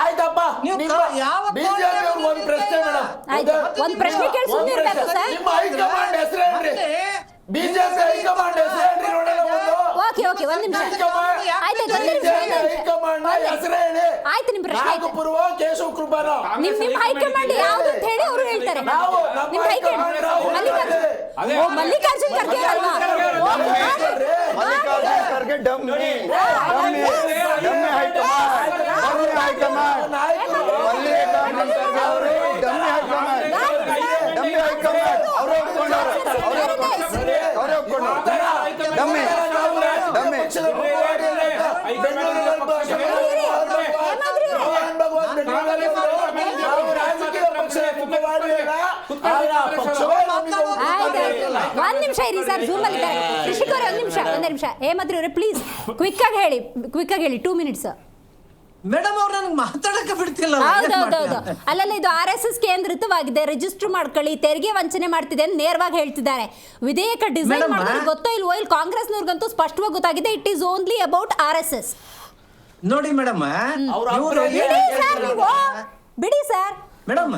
ಆಯ್ತಪ್ಪ ಬಿಜೆಪಿ ಅವ್ರಿಗೆ ಒಂದು ಪ್ರಶ್ನೆ ಮೇಡಮ್, ಒಂದು ಪ್ರಶ್ನೆ ಕೇಳಿ ಸುಮ್ಮನೆ ಇರ್ಬೇಕು ಸರ್. ನಿಮ್ಮ ಹೈಕಮಾಂಡ್ ಹೆಸರು ಹೇಳ್ರಿ. ಬಿಜೆಪಿ ಹೈಕಮಾಂಡ್ ಹೆಸರು ಹೇಳ್ರಿ ನೋಡೋಣ ಒಂದು. ಓಕೆ ಒಂದ್ ನಿಮಿಷ ಆಯ್ತು ಹೆಸರು ಹೇಳಿ. ಆಯ್ತು ನಿಮ್ ಪ್ರಶ್ನೆ ಆಯ್ತು. ನಾಗಪುರವ ಕೇಶವ ಕೃಪಾರಾವ್. ನಿಮ್ ಹೈಕಮಾಂಡ್ ಯಾವ್ದು ಅಂತ ಹೇಳಿ ಅವರು ಹೇಳ್ತಾರೆ. ನಾವು ನಿಮ್ ಹೈಕಮಾಂಡ್ ಮಲ್ಲಿಕಾರ್ಜುನ್ ಖರ್ಗೆ ಅಲ್ವಾ? Mallikarjun Kharge dummy high command. ಮಲ್ಲಿಕಾರ್ಜುನ್ ಖರ್ಗೆ ಅವರು ಡಮ್ಮಿ ಹೈಕಮಾಂಡ್. ಡಮ್ಮಿ ಹೈಕಮಾಂಡ್ ಅವರೇ ಒಪ್ಕೊಂಡವ್ರು. ಡಮ್ಮಿ ಒಂದ್ ನಿಮಿಷ ಇರಿ ಸರ್, ಜೂಮ್ ಅಲ್ಲಿ ಇದ್ದಾರೆ. ರಿಷಿಕ್ ಅವರೇ ಒಂದ್ ನಿಮಿಷ ಹೇಮಂತ್ರಿ ಅವರೇ ಪ್ಲೀಸ್ ಕ್ವಿಕ್ ಆಗಿ ಹೇಳಿ 2 minutes. ಮೇಡಮ್ ಅವ್ರು ನನಗೆ ಮಾತಾಡಕ್ಕೆ ಬಿಡ್ತಿಲ್ಲ. ಹೌದೌದೌದು. ಅಲ್ಲಲ್ಲ, ಇದು RSS ಕೇಂದ್ರಿತವಾಗಿದೆ, ರಿಜಿಸ್ಟರ್ ಮಾಡ್ಕೊಳ್ಳಿ, ತೆರಿಗೆ ವಂಚನೆ ಮಾಡ್ತಿದೆ ಅಂತ ನೇರವಾಗಿ ಹೇಳ್ತಿದ್ದಾರೆ. ವಿಧೇಯಕ ಡಿಸೈನ್ ಮಾಡಿದ್ರೆ ಗೊತ್ತೋ ಇಲ್ವೋ, ಇಲ್ಲಿ ಕಾಂಗ್ರೆಸ್ನವ್ರಿಗಂತೂ ಸ್ಪಷ್ಟವಾಗಿ ಗೊತ್ತಾಗಿದೆ, it is only about RSS. ನೋಡಿ ಮೇಡಮ್, ಬಿಡಿ ಸರ್ ಮೇಡಮ್,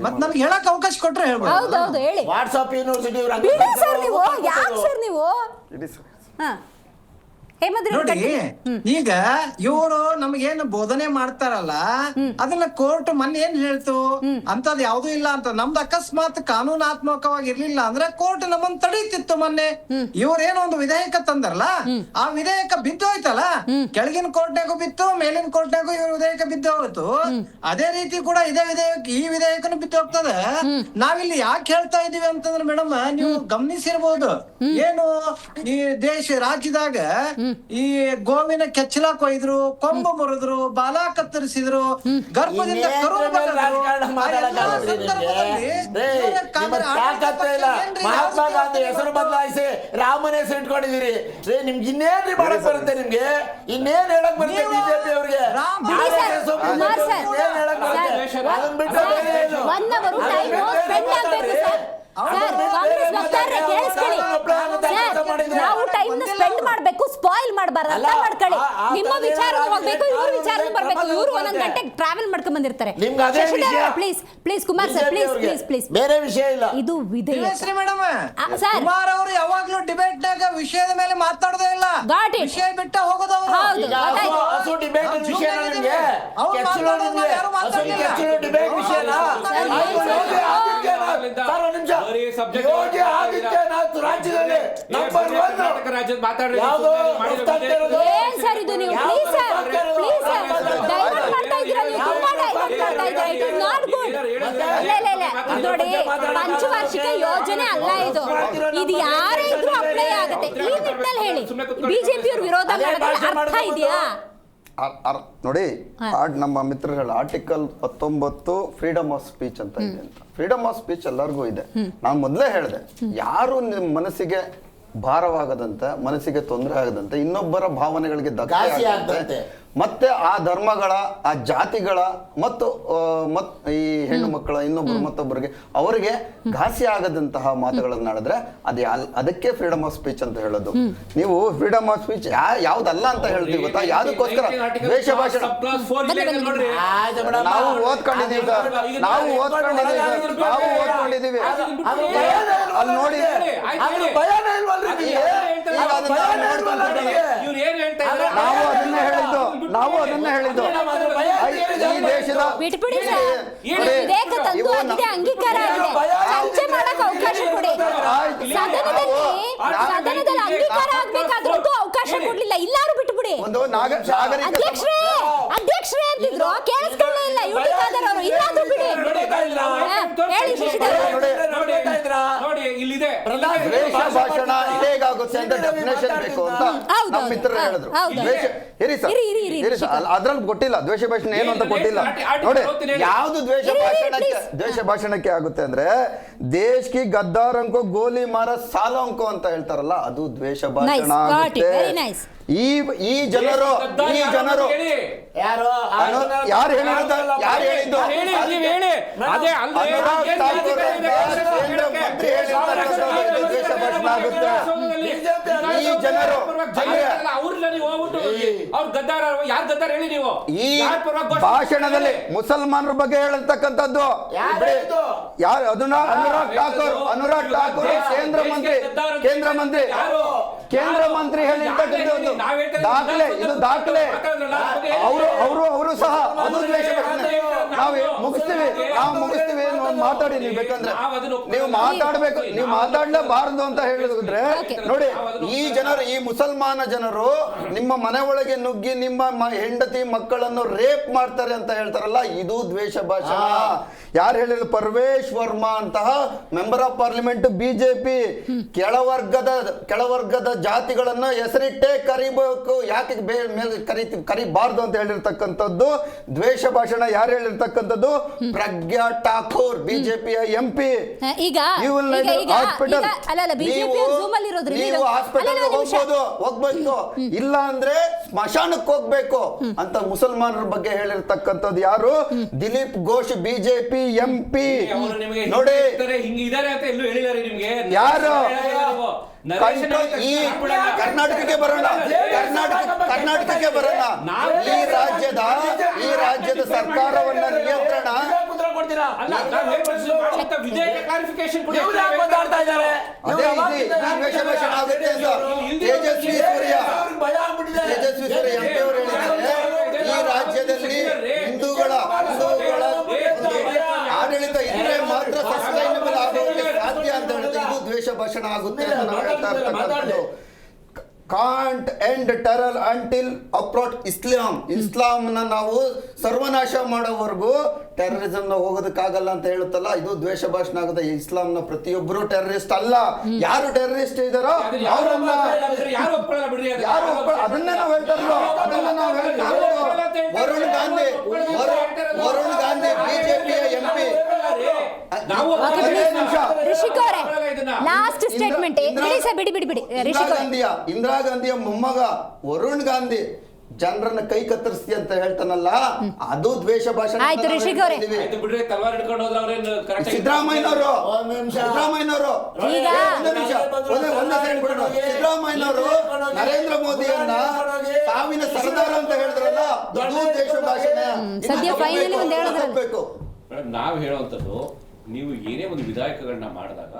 ಮತ್ ನನಗೆ ಹೇಳಕ್ ಅವಕಾಶ ಕೊಟ್ರೆ ಹೇಳ್ಬೋದು. ಹೌದೌದು ಹೇಳಿ. ವಾಟ್ಸ್ಆಪ್ ಯೂನಿವರ್ಸಿಟಿ ಬಿಡಿ ಸರ್ ನೀವು, ಯಾಕೆ ಸರ್ ನೀವು? ಹಾ ನೋಡಿ, ಈಗ ಇವರು ನಮಗೇನು ಬೋಧನೆ ಮಾಡ್ತಾರಲ್ಲ, ಅದನ್ನ ಕೋರ್ಟ್ ಮೊನ್ನೆ ಏನ್ ಹೇಳ್ತು, ಅಂತದ್ ಯಾವ್ದು ಇಲ್ಲ ಅಂತ. ನಮ್ದು ಅಕಸ್ಮಾತ್ ಕಾನೂನಾತ್ಮಕವಾಗಿ ಇರ್ಲಿಲ್ಲ ಅಂದ್ರೆ ಕೋರ್ಟ್ ನಮ್ಮನ್ನ ತಡೀತಿತ್ತು. ಮೊನ್ನೆ ಇವ್ರೇನೋ ಒಂದು ವಿಧೇಯಕ ತಂದ್ರಲ್ಲ, ಆ ವಿಧೇಯಕ ಬಿದ್ದೋಯ್ತಲ್ಲ, ಕೆಳಗಿನ ಕೋರ್ಟ್ನಾಗೂ ಬಿತ್ತು, ಮೇಲಿನ ಕೋರ್ಟ್ನಾಗೂ ಇವ್ರ ವಿಧೇಯಕ ಬಿದ್ದು ಹೋಯ್ತು. ಅದೇ ರೀತಿ ಕೂಡ ಈ ವಿಧೇಯಕನು ಬಿದ್ದು ಹೋಗ್ತದೆ. ನಾವಿಲ್ಲಿ ಯಾಕೆ ಹೇಳ್ತಾ ಇದೀವಿ ಅಂತಂದ್ರೆ ಮೇಡಮ್, ನೀವು ಗಮನಿಸಿರ್ಬೋದು, ಏನು ಈ ರಾಜ್ಯದಾಗ ಈ ಗೋವಿನ ಕೆಚ್ಚಲ ಕೊಯ್ದ್ರು, ಕೊಂಬು ಮುರಿದ್ರು, ಬಾಲ ಕತ್ತರಿಸಿದ್ರು, ಗರ್ಭದಿಂದ ಕರು ಮಹಾತ್ಮ ಗಾಂಧಿ ಹೆಸರು ಬದಲಾಯಿಸಿ ರಾಮನ ಹೆಸರು ಇಟ್ಕೊಂಡಿದ್ದೀರಿ. ನಿಮ್ಗೆ ಇನ್ನೇನ್ರಿ ಮಾಡಕ್ ಬರುತ್ತೆ? ನಿಮ್ಗೆ ಇನ್ನೇನ್ ಹೇಳಕ್ ಬರುತ್ತೆ ಬಿಜೆಪಿ ಅವ್ರಿಗೆ? ನಾವು ಟೈಮ್ ಸ್ಪೆಂಡ್ ಮಾಡ್ಬೇಕು, ಸ್ಪಾಯಿಲ್ ಮಾಡಬಾರ್ದು, ಅರ್ಥ ಮಾಡ್ಕೊಳ್ಳಿ. ನಿಮ್ಮ ವಿಚಾರ ಹೋಗ್ಬೇಕು, ಇವ್ರ ವಿಚಾರ ಬರ್ಬೇಕು. ಇವ್ರು ಒಂದೊಂದು ಗಂಟೆ ಟ್ರಾವೆಲ್ ಮಾಡ್ಕೊಂಡ್ ಬಂದಿರ್ತಾರೆ. ಪ್ಲೀಸ್ ಕುಮಾರ್ ಸರ್, ಪ್ಲೀಸ್ ಬೇರೆ ವಿಷಯ ಇಲ್ಲ, ಇದು ವಿಧೇಯಕ. ಕುಮಾರ್ ಅವರು ಯಾವಾಗ್ಲೂ ಡಿಬೇಟ್ ನಾಗ ವಿಷಯದ ಮೇಲೆ ಮಾತಾಡೋದೇ ಇಲ್ಲ, ವಿಷಯ ಬಿಟ್ಟ ಹೋಗೋದವ್ರು. ನೋಡಿ, ಪಂಚವಾರ್ಷಿಕ ಯೋಜನೆ ಅಲ್ಲ ಇದು. ಇದು ಯಾರೇ ಇದ್ರೂ ಅಪ್ಲೈ ಆಗುತ್ತೆ. ಈ ನಿಟ್ಟಿನಲ್ಲಿ ಹೇಳಿ, ಬಿಜೆಪಿ ಅವ್ರ ವಿರೋಧ ಮಾಡೋದ್ರಲ್ಲಿ ಅರ್ಥ ಇದೆಯಾ? ನೋಡಿ, ನಮ್ಮ ಮಿತ್ರಗಳ ಆರ್ಟಿಕಲ್ 19 ಫ್ರೀಡಮ್ ಆಫ್ ಸ್ಪೀಚ್ ಅಂತ ಇದೆ ಅಂತ. ಫ್ರೀಡಮ್ ಆಫ್ ಸ್ಪೀಚ್ ಎಲ್ಲರಿಗೂ ಇದೆ. ನಾನು ಮೊದಲೇ ಹೇಳಿದೆ, ಯಾರು ನಿಮ್ಮ ಮನಸ್ಸಿಗೆ ಭಾರವಾಗದಂತೆ, ಮನಸ್ಸಿಗೆ ತೊಂದರೆ ಆಗದಂತೆ, ಇನ್ನೊಬ್ಬರ ಭಾವನೆಗಳಿಗೆ ಧಕ್ಕೆ ಆಗದಂತೆ, ಮತ್ತೆ ಆ ಧರ್ಮಗಳ, ಆ ಜಾತಿಗಳ ಮತ್ತು ಈ ಹೆಣ್ಣು ಮಕ್ಕಳ ಇನ್ನೊಬ್ಬರು ಮತ್ತೊಬ್ಬರಿಗೆ ಅವರಿಗೆ ಘಾಸಿ ಆಗದಂತಹ ಮಾತುಗಳನ್ನು ಆಡಿದ್ರೆ ಅದಕ್ಕೆ ಫ್ರೀಡಮ್ ಆಫ್ ಸ್ಪೀಚ್ ಅಂತ ಹೇಳೋದು. ನೀವು ಫ್ರೀಡಮ್ ಆಫ್ ಸ್ಪೀಚ್ ಯಾವ್ದಲ್ಲ ಅಂತ ಹೇಳ್ತೀವಿ ಗೊತ್ತಾ? ಯಾವ್ದಕ್ಕೋಸ್ಕರ ದ್ವೇಷ ಭಾಷಣ ನಾವು ಓದ್ಕೊಂಡಿದೀವಿ ಸರ್, ನಾವು ಓದ್ಕೊಂಡಿದೀವಿ. ಅಲ್ಲಿ ನೋಡಿ, ನಾವು ಅದನ್ನ ಹೇಳಿದ್ದು ಈ ದೇಶದ ಬಿಟ್ಬಿಡಿ ಸರ್, ವಿಧೇಯಕ ತಂದು ಅದಿದೆ, ಅಂಗೀಕಾರ ಆಗಿದೆ, ಚರ್ಚೆ ಮಾಡಕ್ ಅವಕಾಶ ಕೊಡಿ. ಸದನದಲ್ಲಿ ಅಂಗೀಕಾರ ಆಗ್ಬೇಕಾದ್ರೂ ಅವಕಾಶ ಕೊಡ್ಲಿಲ್ಲ, ಇಲ್ಲಾರು ಬಿಟ್ಬಿಡಿ. ಅಧ್ಯಕ್ಷರೇ ಅಂತಿದ್ರು, ಕೇಳಿಸ್ಕೊಳ್ಳೇ ಇಲ್ಲ. ಯುಟಿಕಾದರ್ ಅವರು ಇಲ್ಲಾದ್ರೂ ಬಿಡಿ. ಹೇಳಿ ಶಶಿಧರ್ ಭಾಷಣ ಹೇಗಾಗುತ್ತೆ ಅಂತ ಡೆಫಿನೇಷನ್ ಬೇಕು ಅಂತ ನಮ್ಮ ಮಿತ್ರರು ಹೇಳಿದ್ರು. ಅದ್ರಲ್ಲಿ ಕೊಟ್ಟಿಲ್ಲ ದ್ವೇಷ ಭಾಷಣ ಏನು ಅಂತ ಕೊಟ್ಟಿಲ್ಲ. ನೋಡಿ, ಯಾವ್ದು ದ್ವೇಷ ಭಾಷಣಕ್ಕೆ ಆಗುತ್ತೆ ಅಂದ್ರೆ, ದೇಶ್ ಕಿ ಗದ್ದಾರ್ ಅಂಕೋ ಗೋಲಿ ಮಾರ ಸಾಲ ಅಂಕೋ ಅಂತ ಹೇಳ್ತಾರಲ್ಲ, ಅದು ದ್ವೇಷ ಭಾಷಣ ಆಗುತ್ತೆ. ಈ ಜನರು ಯಾರು ಯಾರು ಹೇಳಿದ್ದು ಅನುರಾಗ್ ಠಾಕೂರ್ ಕೇಂದ್ರ ಮಂತ್ರಿ ಹೇಳಿರ್ತಕ್ಕಂಥದ್ದು ದ್ವೇಷ ಭಾಷಣ ಆಗುತ್ತೆ. ಈ ಜನರು ಈ ಭಾಷಣದಲ್ಲಿ ಮುಸಲ್ಮಾನರ ಬಗ್ಗೆ ಹೇಳಿರ್ತಕ್ಕಂಥದ್ದು ಯಾರು? ಅನುರಾಗ್ ಠಾಕೂರ್ ಕೇಂದ್ರ ಮಂತ್ರಿ ಹೇಳಿರ್ತಕ್ಕಂಥದ್ದು ದಾಖಲೆ, ಇದು ದಾಖಲೆ. ಅವರು ಸಹ ಅದು ದ್ವೇಷ ಭಾಷಣ. ನಾವು ಮುಗಿಸ್ತೀವಿ ಮಾತಾಡಿ. ನೀವು ಬೇಕಂದ್ರೆ ನೀವು ಮಾತಾಡ್ಬೇಕು, ನೀವು ಮಾತಾಡ್ಲೇಬಾರದು ಅಂತ ಹೇಳಿದ್ರೆ ನೋಡಿ, ಈ ಮುಸಲ್ಮಾನ ಜನರು ನಿಮ್ಮ ಮನೆ ಒಳಗೆ ನುಗ್ಗಿ ನಿಮ್ಮ ಹೆಂಡತಿ ಮಕ್ಕಳನ್ನು ರೇಪ್ ಮಾಡ್ತಾರೆ ಅಂತ ಹೇಳ್ತಾರಲ್ಲ, ಇದು ದ್ವೇಷ ಭಾಷಣ. ಯಾರು ಹೇಳಿದ್ರು? ಪರ್ವೇಶ್ ವರ್ಮಾ ಅಂತಹ ಮೆಂಬರ್ ಆಫ್ ಪಾರ್ಲಿಮೆಂಟ್ ಬಿಜೆಪಿ. ಕೆಳವರ್ಗದ ಜಾತಿಗಳನ್ನ ಹೆಸರಿಟ್ಟೇ ಕರಿಬೇಕು, ಯಾಕೆ ಮೇಲೆ ಕರಿಬಾರ್ದು ಅಂತ ಹೇಳಿರ್ತಕ್ಕಂಥದ್ದು ದ್ವೇಷ ಭಾಷಣ. ಯಾರು ಹೇಳಿರ್ತಕ್ಕಂಥದ್ದು? ಪ್ರಜ್ಞಾ ಠಾಕೂರ್, ಬಿಜೆಪಿಯ MP. ಈಗ ಹಾಸ್ಪಿಟಲ್ ನೀವು ಹಾಸ್ಪಿಟಲ್ ಹೋಗ್ಬೇಕು, ಇಲ್ಲ ಅಂದ್ರೆ ಸ್ಮಶಾನಕ್ಕೆ ಹೋಗ್ಬೇಕು ಅಂತ ಮುಸಲ್ಮಾನರ ಬಗ್ಗೆ ಹೇಳಿರ್ತಕ್ಕಂಥದ್ದು ಯಾರು? Dilip Ghosh, BJP MP. ನೋಡಿ ಯಾರು? ಈ ಕರ್ನಾಟಕಕ್ಕೆ ಬರೋಣ. ಈ ರಾಜ್ಯದ ಸರ್ಕಾರವನ್ನ ನಿಯಂತ್ರಣ ತೇಜಸ್ವಿ ಸೂರ್ಯ MP ಅವರು ಹೇಳಿದ್ದಾರೆ, ಈ ರಾಜ್ಯದಲ್ಲಿ ಹಿಂದೂಗಳ ಆಡಳಿತ ಇದ್ರೆ ಮಾತ್ರ ಸಸ್ಟೈನಬಲ್ ಆಗೋದಕ್ಕೆ ಸಾಧ್ಯ ಅಂತ ಹೇಳಿದ್ರೆ ಇದು ದ್ವೇಷ ಭಾಷಣ ಆಗುತ್ತೆ ಅಂತ ನಾವು ಹೇಳ್ತಾ ಇರ್ತಕ್ಕಂಥದ್ದು. Can't end terror until approach ಇಸ್ಲಾಂನ ನಾವು ಸರ್ವನಾಶ ಮಾಡೋವರೆಗೂ ಟೆರರಿಸಮ್ ಹೋಗೋದಕ್ಕಾಗಲ್ಲ ಅಂತ ಹೇಳುತ್ತಲ್ಲ, ಇದು ದ್ವೇಷ ಭಾಷಣ ಆಗುತ್ತೆ. ಇಸ್ಲಾಂನ ಪ್ರತಿಯೊಬ್ಬರು ಟೆರರಿಸ್ಟ್ ಅಲ್ಲ. ಯಾರು ಟೆರರಿಸ್ಟ್ ಇದಾರೋ ಅವರನ್ನ ಅದನ್ನೇ ನಾವು ಹೇಳ್ತಾ ವರುಣ್ ಗಾಂಧಿ ಬಿಜೆಪಿಯ MP. ಇಂದಿರಾ ಗಾಂಧಿಯ ಮೊಮ್ಮಗ ವರುಣ್ ಗಾಂಧಿ ಜನರನ್ನ ಕೈ ಕತ್ತರಿಸ್ತಿ ಅಂತ ಹೇಳ್ತಾನಲ್ಲ, ಅದು ದ್ವೇಷ ಭಾಷಣ. ಸಿದ್ದರಾಮಯ್ಯನವರು ನರೇಂದ್ರ ಮೋದಿಯನ್ನ ಸಾವಿನ ಸರ್ದಾರ ಅಂತ ಹೇಳಿದ್ರಲ್ಲ, ಅದು ದ್ವೇಷ ಭಾಷಣ. ನಾವು ಹೇಳುವಂಥದ್ದು, ನೀವು ಏನೇ ಒಂದು ವಿಧಾಯಕಗಳನ್ನ ಮಾಡಿದಾಗ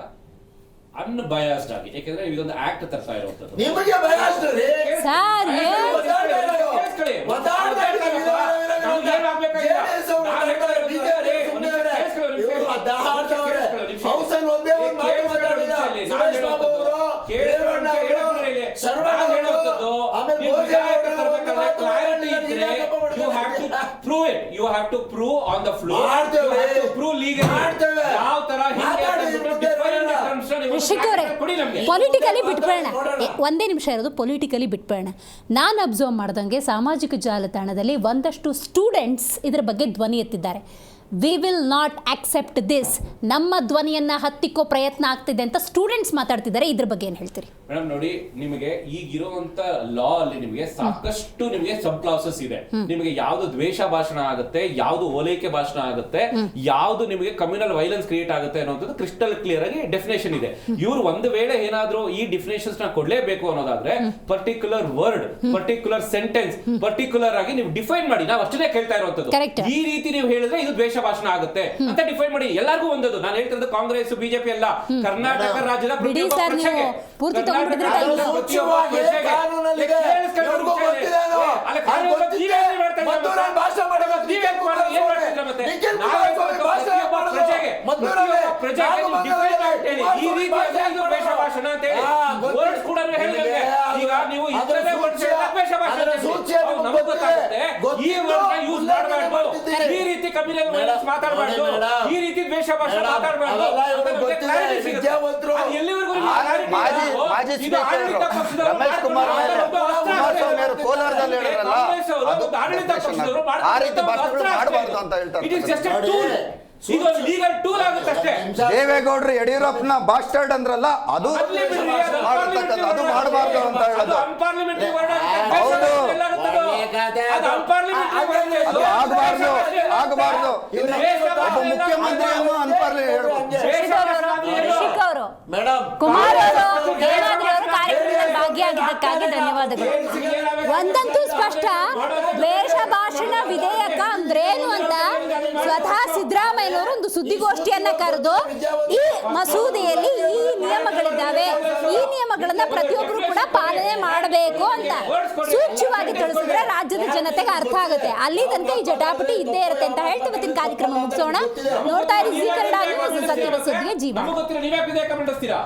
ಅನ್ಬಯಾಸ್ಡ್ ಆಗಿ, ಯಾಕಂದ್ರೆ ಇದೊಂದು ಆಕ್ಟ್ ತರ್ತಾ ಇರುವಂತದ್ದು. ನಿಮಗೆ ಬಯಾಸ್ಡ್ ರೀ sir, You have to prove on the floor. You have to prove legally. ಯಾವ ತರ ಪೊಲಿಟಿಕಲಿ ಬಿಟ್ಬೇಡ, ಒಂದೇ ನಿಮಿಷ ಇರೋದು. ಪೊಲಿಟಿಕಲಿ ಬಿಟ್ಬೇಡ. ನಾನು ಅಬ್ಸರ್ವ್ ಮಾಡ್ದಂಗೆ ಸಾಮಾಜಿಕ ಜಾಲತಾಣದಲ್ಲಿ ಒಂದಷ್ಟು ಸ್ಟೂಡೆಂಟ್ಸ್ ಇದರ ಬಗ್ಗೆ ಧ್ವನಿ ಎತ್ತಿದ್ದಾರೆ. We will not accept this, ನಮ್ಮ ಧ್ವನಿಯನ್ನ ಹತ್ತಿಕ್ಕೋ ಪ್ರಯತ್ನ ಆಗ್ತಿದೆ ಅಂತ ಸ್ಟೂಡೆಂಟ್ಸ್ ಮಾತಾಡ್ತಿದ್ದಾರೆ. ಇದ್ರ ಬಗ್ಗೆ ಏನ್ ಹೇಳ್ತೀರಿ ಮೇಡಮ್? ನೋಡಿ, ನಿಮಗೆ ಈಗಿರುವಂತ ಲಾ ಅಲ್ಲಿ ನಿಮಗೆ ಸಾಕಷ್ಟು ನಿಮಗೆ ಸಬ್ ಕ್ಲಾಸಸ್ ಇದೆ. ನಿಮಗೆ ಯಾವ್ದು ದ್ವೇಷ ಭಾಷಣ ಆಗುತ್ತೆ, ಯಾವ್ದು ಓಲೈಕೆ ಭಾಷಣ ಆಗುತ್ತೆ, ಯಾವ್ದು ನಿಮಗೆ ಕಮ್ಯುನಲ್ ವೈಲೆನ್ಸ್ ಕ್ರಿಯೇಟ್ ಆಗುತ್ತೆ ಅನ್ನೋದು ಕ್ರಿಸ್ಟಲ್ ಕ್ಲಿಯರ್ ಆಗಿ ಡೆಫಿನೇಷನ್ ಇದೆ. ಇವ್ರು ಒಂದು ವೇಳೆ ಏನಾದ್ರೂ ಈ ಡೆಫಿನೇಷನ್ಸ್ ನ ಕೊಡ್ಲೇಬೇಕು ಅನ್ನೋದಾದ್ರೆ particular word, particular sentence, particular ಆಗಿ ನೀವು ಡಿಫೈನ್ ಮಾಡಿ. ನಾವು ಅಷ್ಟೇ ಕೇಳ್ತಾ ಇರುವಂತದ್ದು. ಈ ರೀತಿ ನೀವು ಹೇಳಿದ್ರೆ ಇದು ದ್ವೇಷ ಭಾಷಣ ಆಗುತ್ತೆ ಅಂತ ಡಿಫೈನ್ ಮಾಡಿ. ಎಲ್ಲರಿಗೂ ಒಂದದು. ನಾನು ಹೇಳ್ತಿರೋದು ಕಾಂಗ್ರೆಸ್ ಬಿಜೆಪಿ ಅಲ್ಲ, ಕರ್ನಾಟಕ ರಾಜ್ಯದ ಈಗ ನೀವು ಈ ರೀತಿ ಕಮ್ಯುನಲ್ ವೈಲೆನ್ಸ್ ಮಾತಾಡಬಾರ್ದು, ಈ ರೀತಿ ದ್ವೇಷ ಭಾಷೆ ಮಾತಾಡಬಾರ್ದು. ಎಲ್ಲಿವರೆಗೂ ರಮೇಶ್ ಕುಮಾರಸ್ವಾಮಿ ಅವರು ಕೋಲಾರದಲ್ಲಿ ಹೇಳಿದ್ರಲ್ಲ, ಆಡಳಿತ ಪಕ್ಷದವರು ಆ ರೀತಿ ಭಾಷೆಗಳು ಮಾಡಬಾರ್ದು ಅಂತ ಹೇಳ್ತಾರೆ. ಇದೊಂದು ಲೀಗಲ್ ಟೂಲ್ ಆಗುತ್ತೆ ಅಷ್ಟೇ. ದೇವೇಗೌಡರು ಯಡಿಯೂರಪ್ಪನ ಬಾಸ್ಟರ್ಡ್ ಅಂದ್ರಲ್ಲ, ಅದು ಮಾಡತಕ್ಕದ್ದು, ಅದು ಮಾಡಬಾರ್ದು ಅಂತ ಹೇಳೋದು. ಅನ್ಪಾರ್ಲಿಮೆಂಟರಿ ವರ್ಡ್ ಹೌದು, ಅದು ಅನ್ಪಾರ್ಲಿಮೆಂಟರಿ ವರ್ಡ್ ಅದು ಆಗಬಾರ್ದು, ಆಗಬಾರ್ದು. ಒಬ್ಬ ಮುಖ್ಯಮಂತ್ರಿಯನ್ನು ರಿಷಿಕ್ ಅವರು, ಮೇಡಮ್ ಕುಮಾರ್ ಅವರು, ಹೇಮಾದ್ರಿ ಅವರು ಕಾರ್ಯಕ್ರಮದಲ್ಲಿ ಭಾಗಿಯಾಗಿದ್ದಕ್ಕಾಗಿ ಧನ್ಯವಾದಗಳು. ಒಂದಂತೂ ಸ್ಪಷ್ಟ, ದ್ವೇಷ ಭಾಷಣ ವಿಧೇಯಕ ಅಂದ್ರೇನು ಅಂತ ಸ್ವತಃ ಸಿದ್ದರಾಮಯ್ಯನವರು ಒಂದು ಸುದ್ದಿಗೋಷ್ಠಿಯನ್ನ ಕರೆದು ಈ ಮಸೂದೆಯಲ್ಲಿ ಈ ನಿಯಮಗಳಿದ್ದಾವೆ, ಈ ನಿಯಮಗಳನ್ನ ಪ್ರತಿಯೊಬ್ಬರು ಕೂಡ ಪಾಲನೆ ಮಾಡಬೇಕು ಅಂತ ಸೂಕ್ಷ್ಮವಾಗಿ ತಿಳಿಸಿದ್ರೆ ರಾಜ್ಯದ ಜನತೆಗೆ ಅರ್ಥ ಆಗುತ್ತೆ. ಅಲ್ಲಿ ತನಕ ಈ ಜಟಾಪಟಿ ಇದ್ದೇ ಇರುತ್ತೆ ಅಂತ ಹೇಳ್ತಾ ಇವತ್ತಿನ ಕಾರ್ಯಕ್ರಮ ಮುಗಿಸೋಣ. ನೋಡ್ತಾ ಇರಿ ಜೀ ಕನ್ನಡ ನ್ಯೂಸ್, ಸತ್ಯದ ಸುದ್ದಿಗೆ ಜೀವ. ನಮಗೆ ಗೊತ್ತಿರೋ ನೀವೇ ವಿಧೇಯಕ ಮಂಡಿಸ್ತೀರಾ?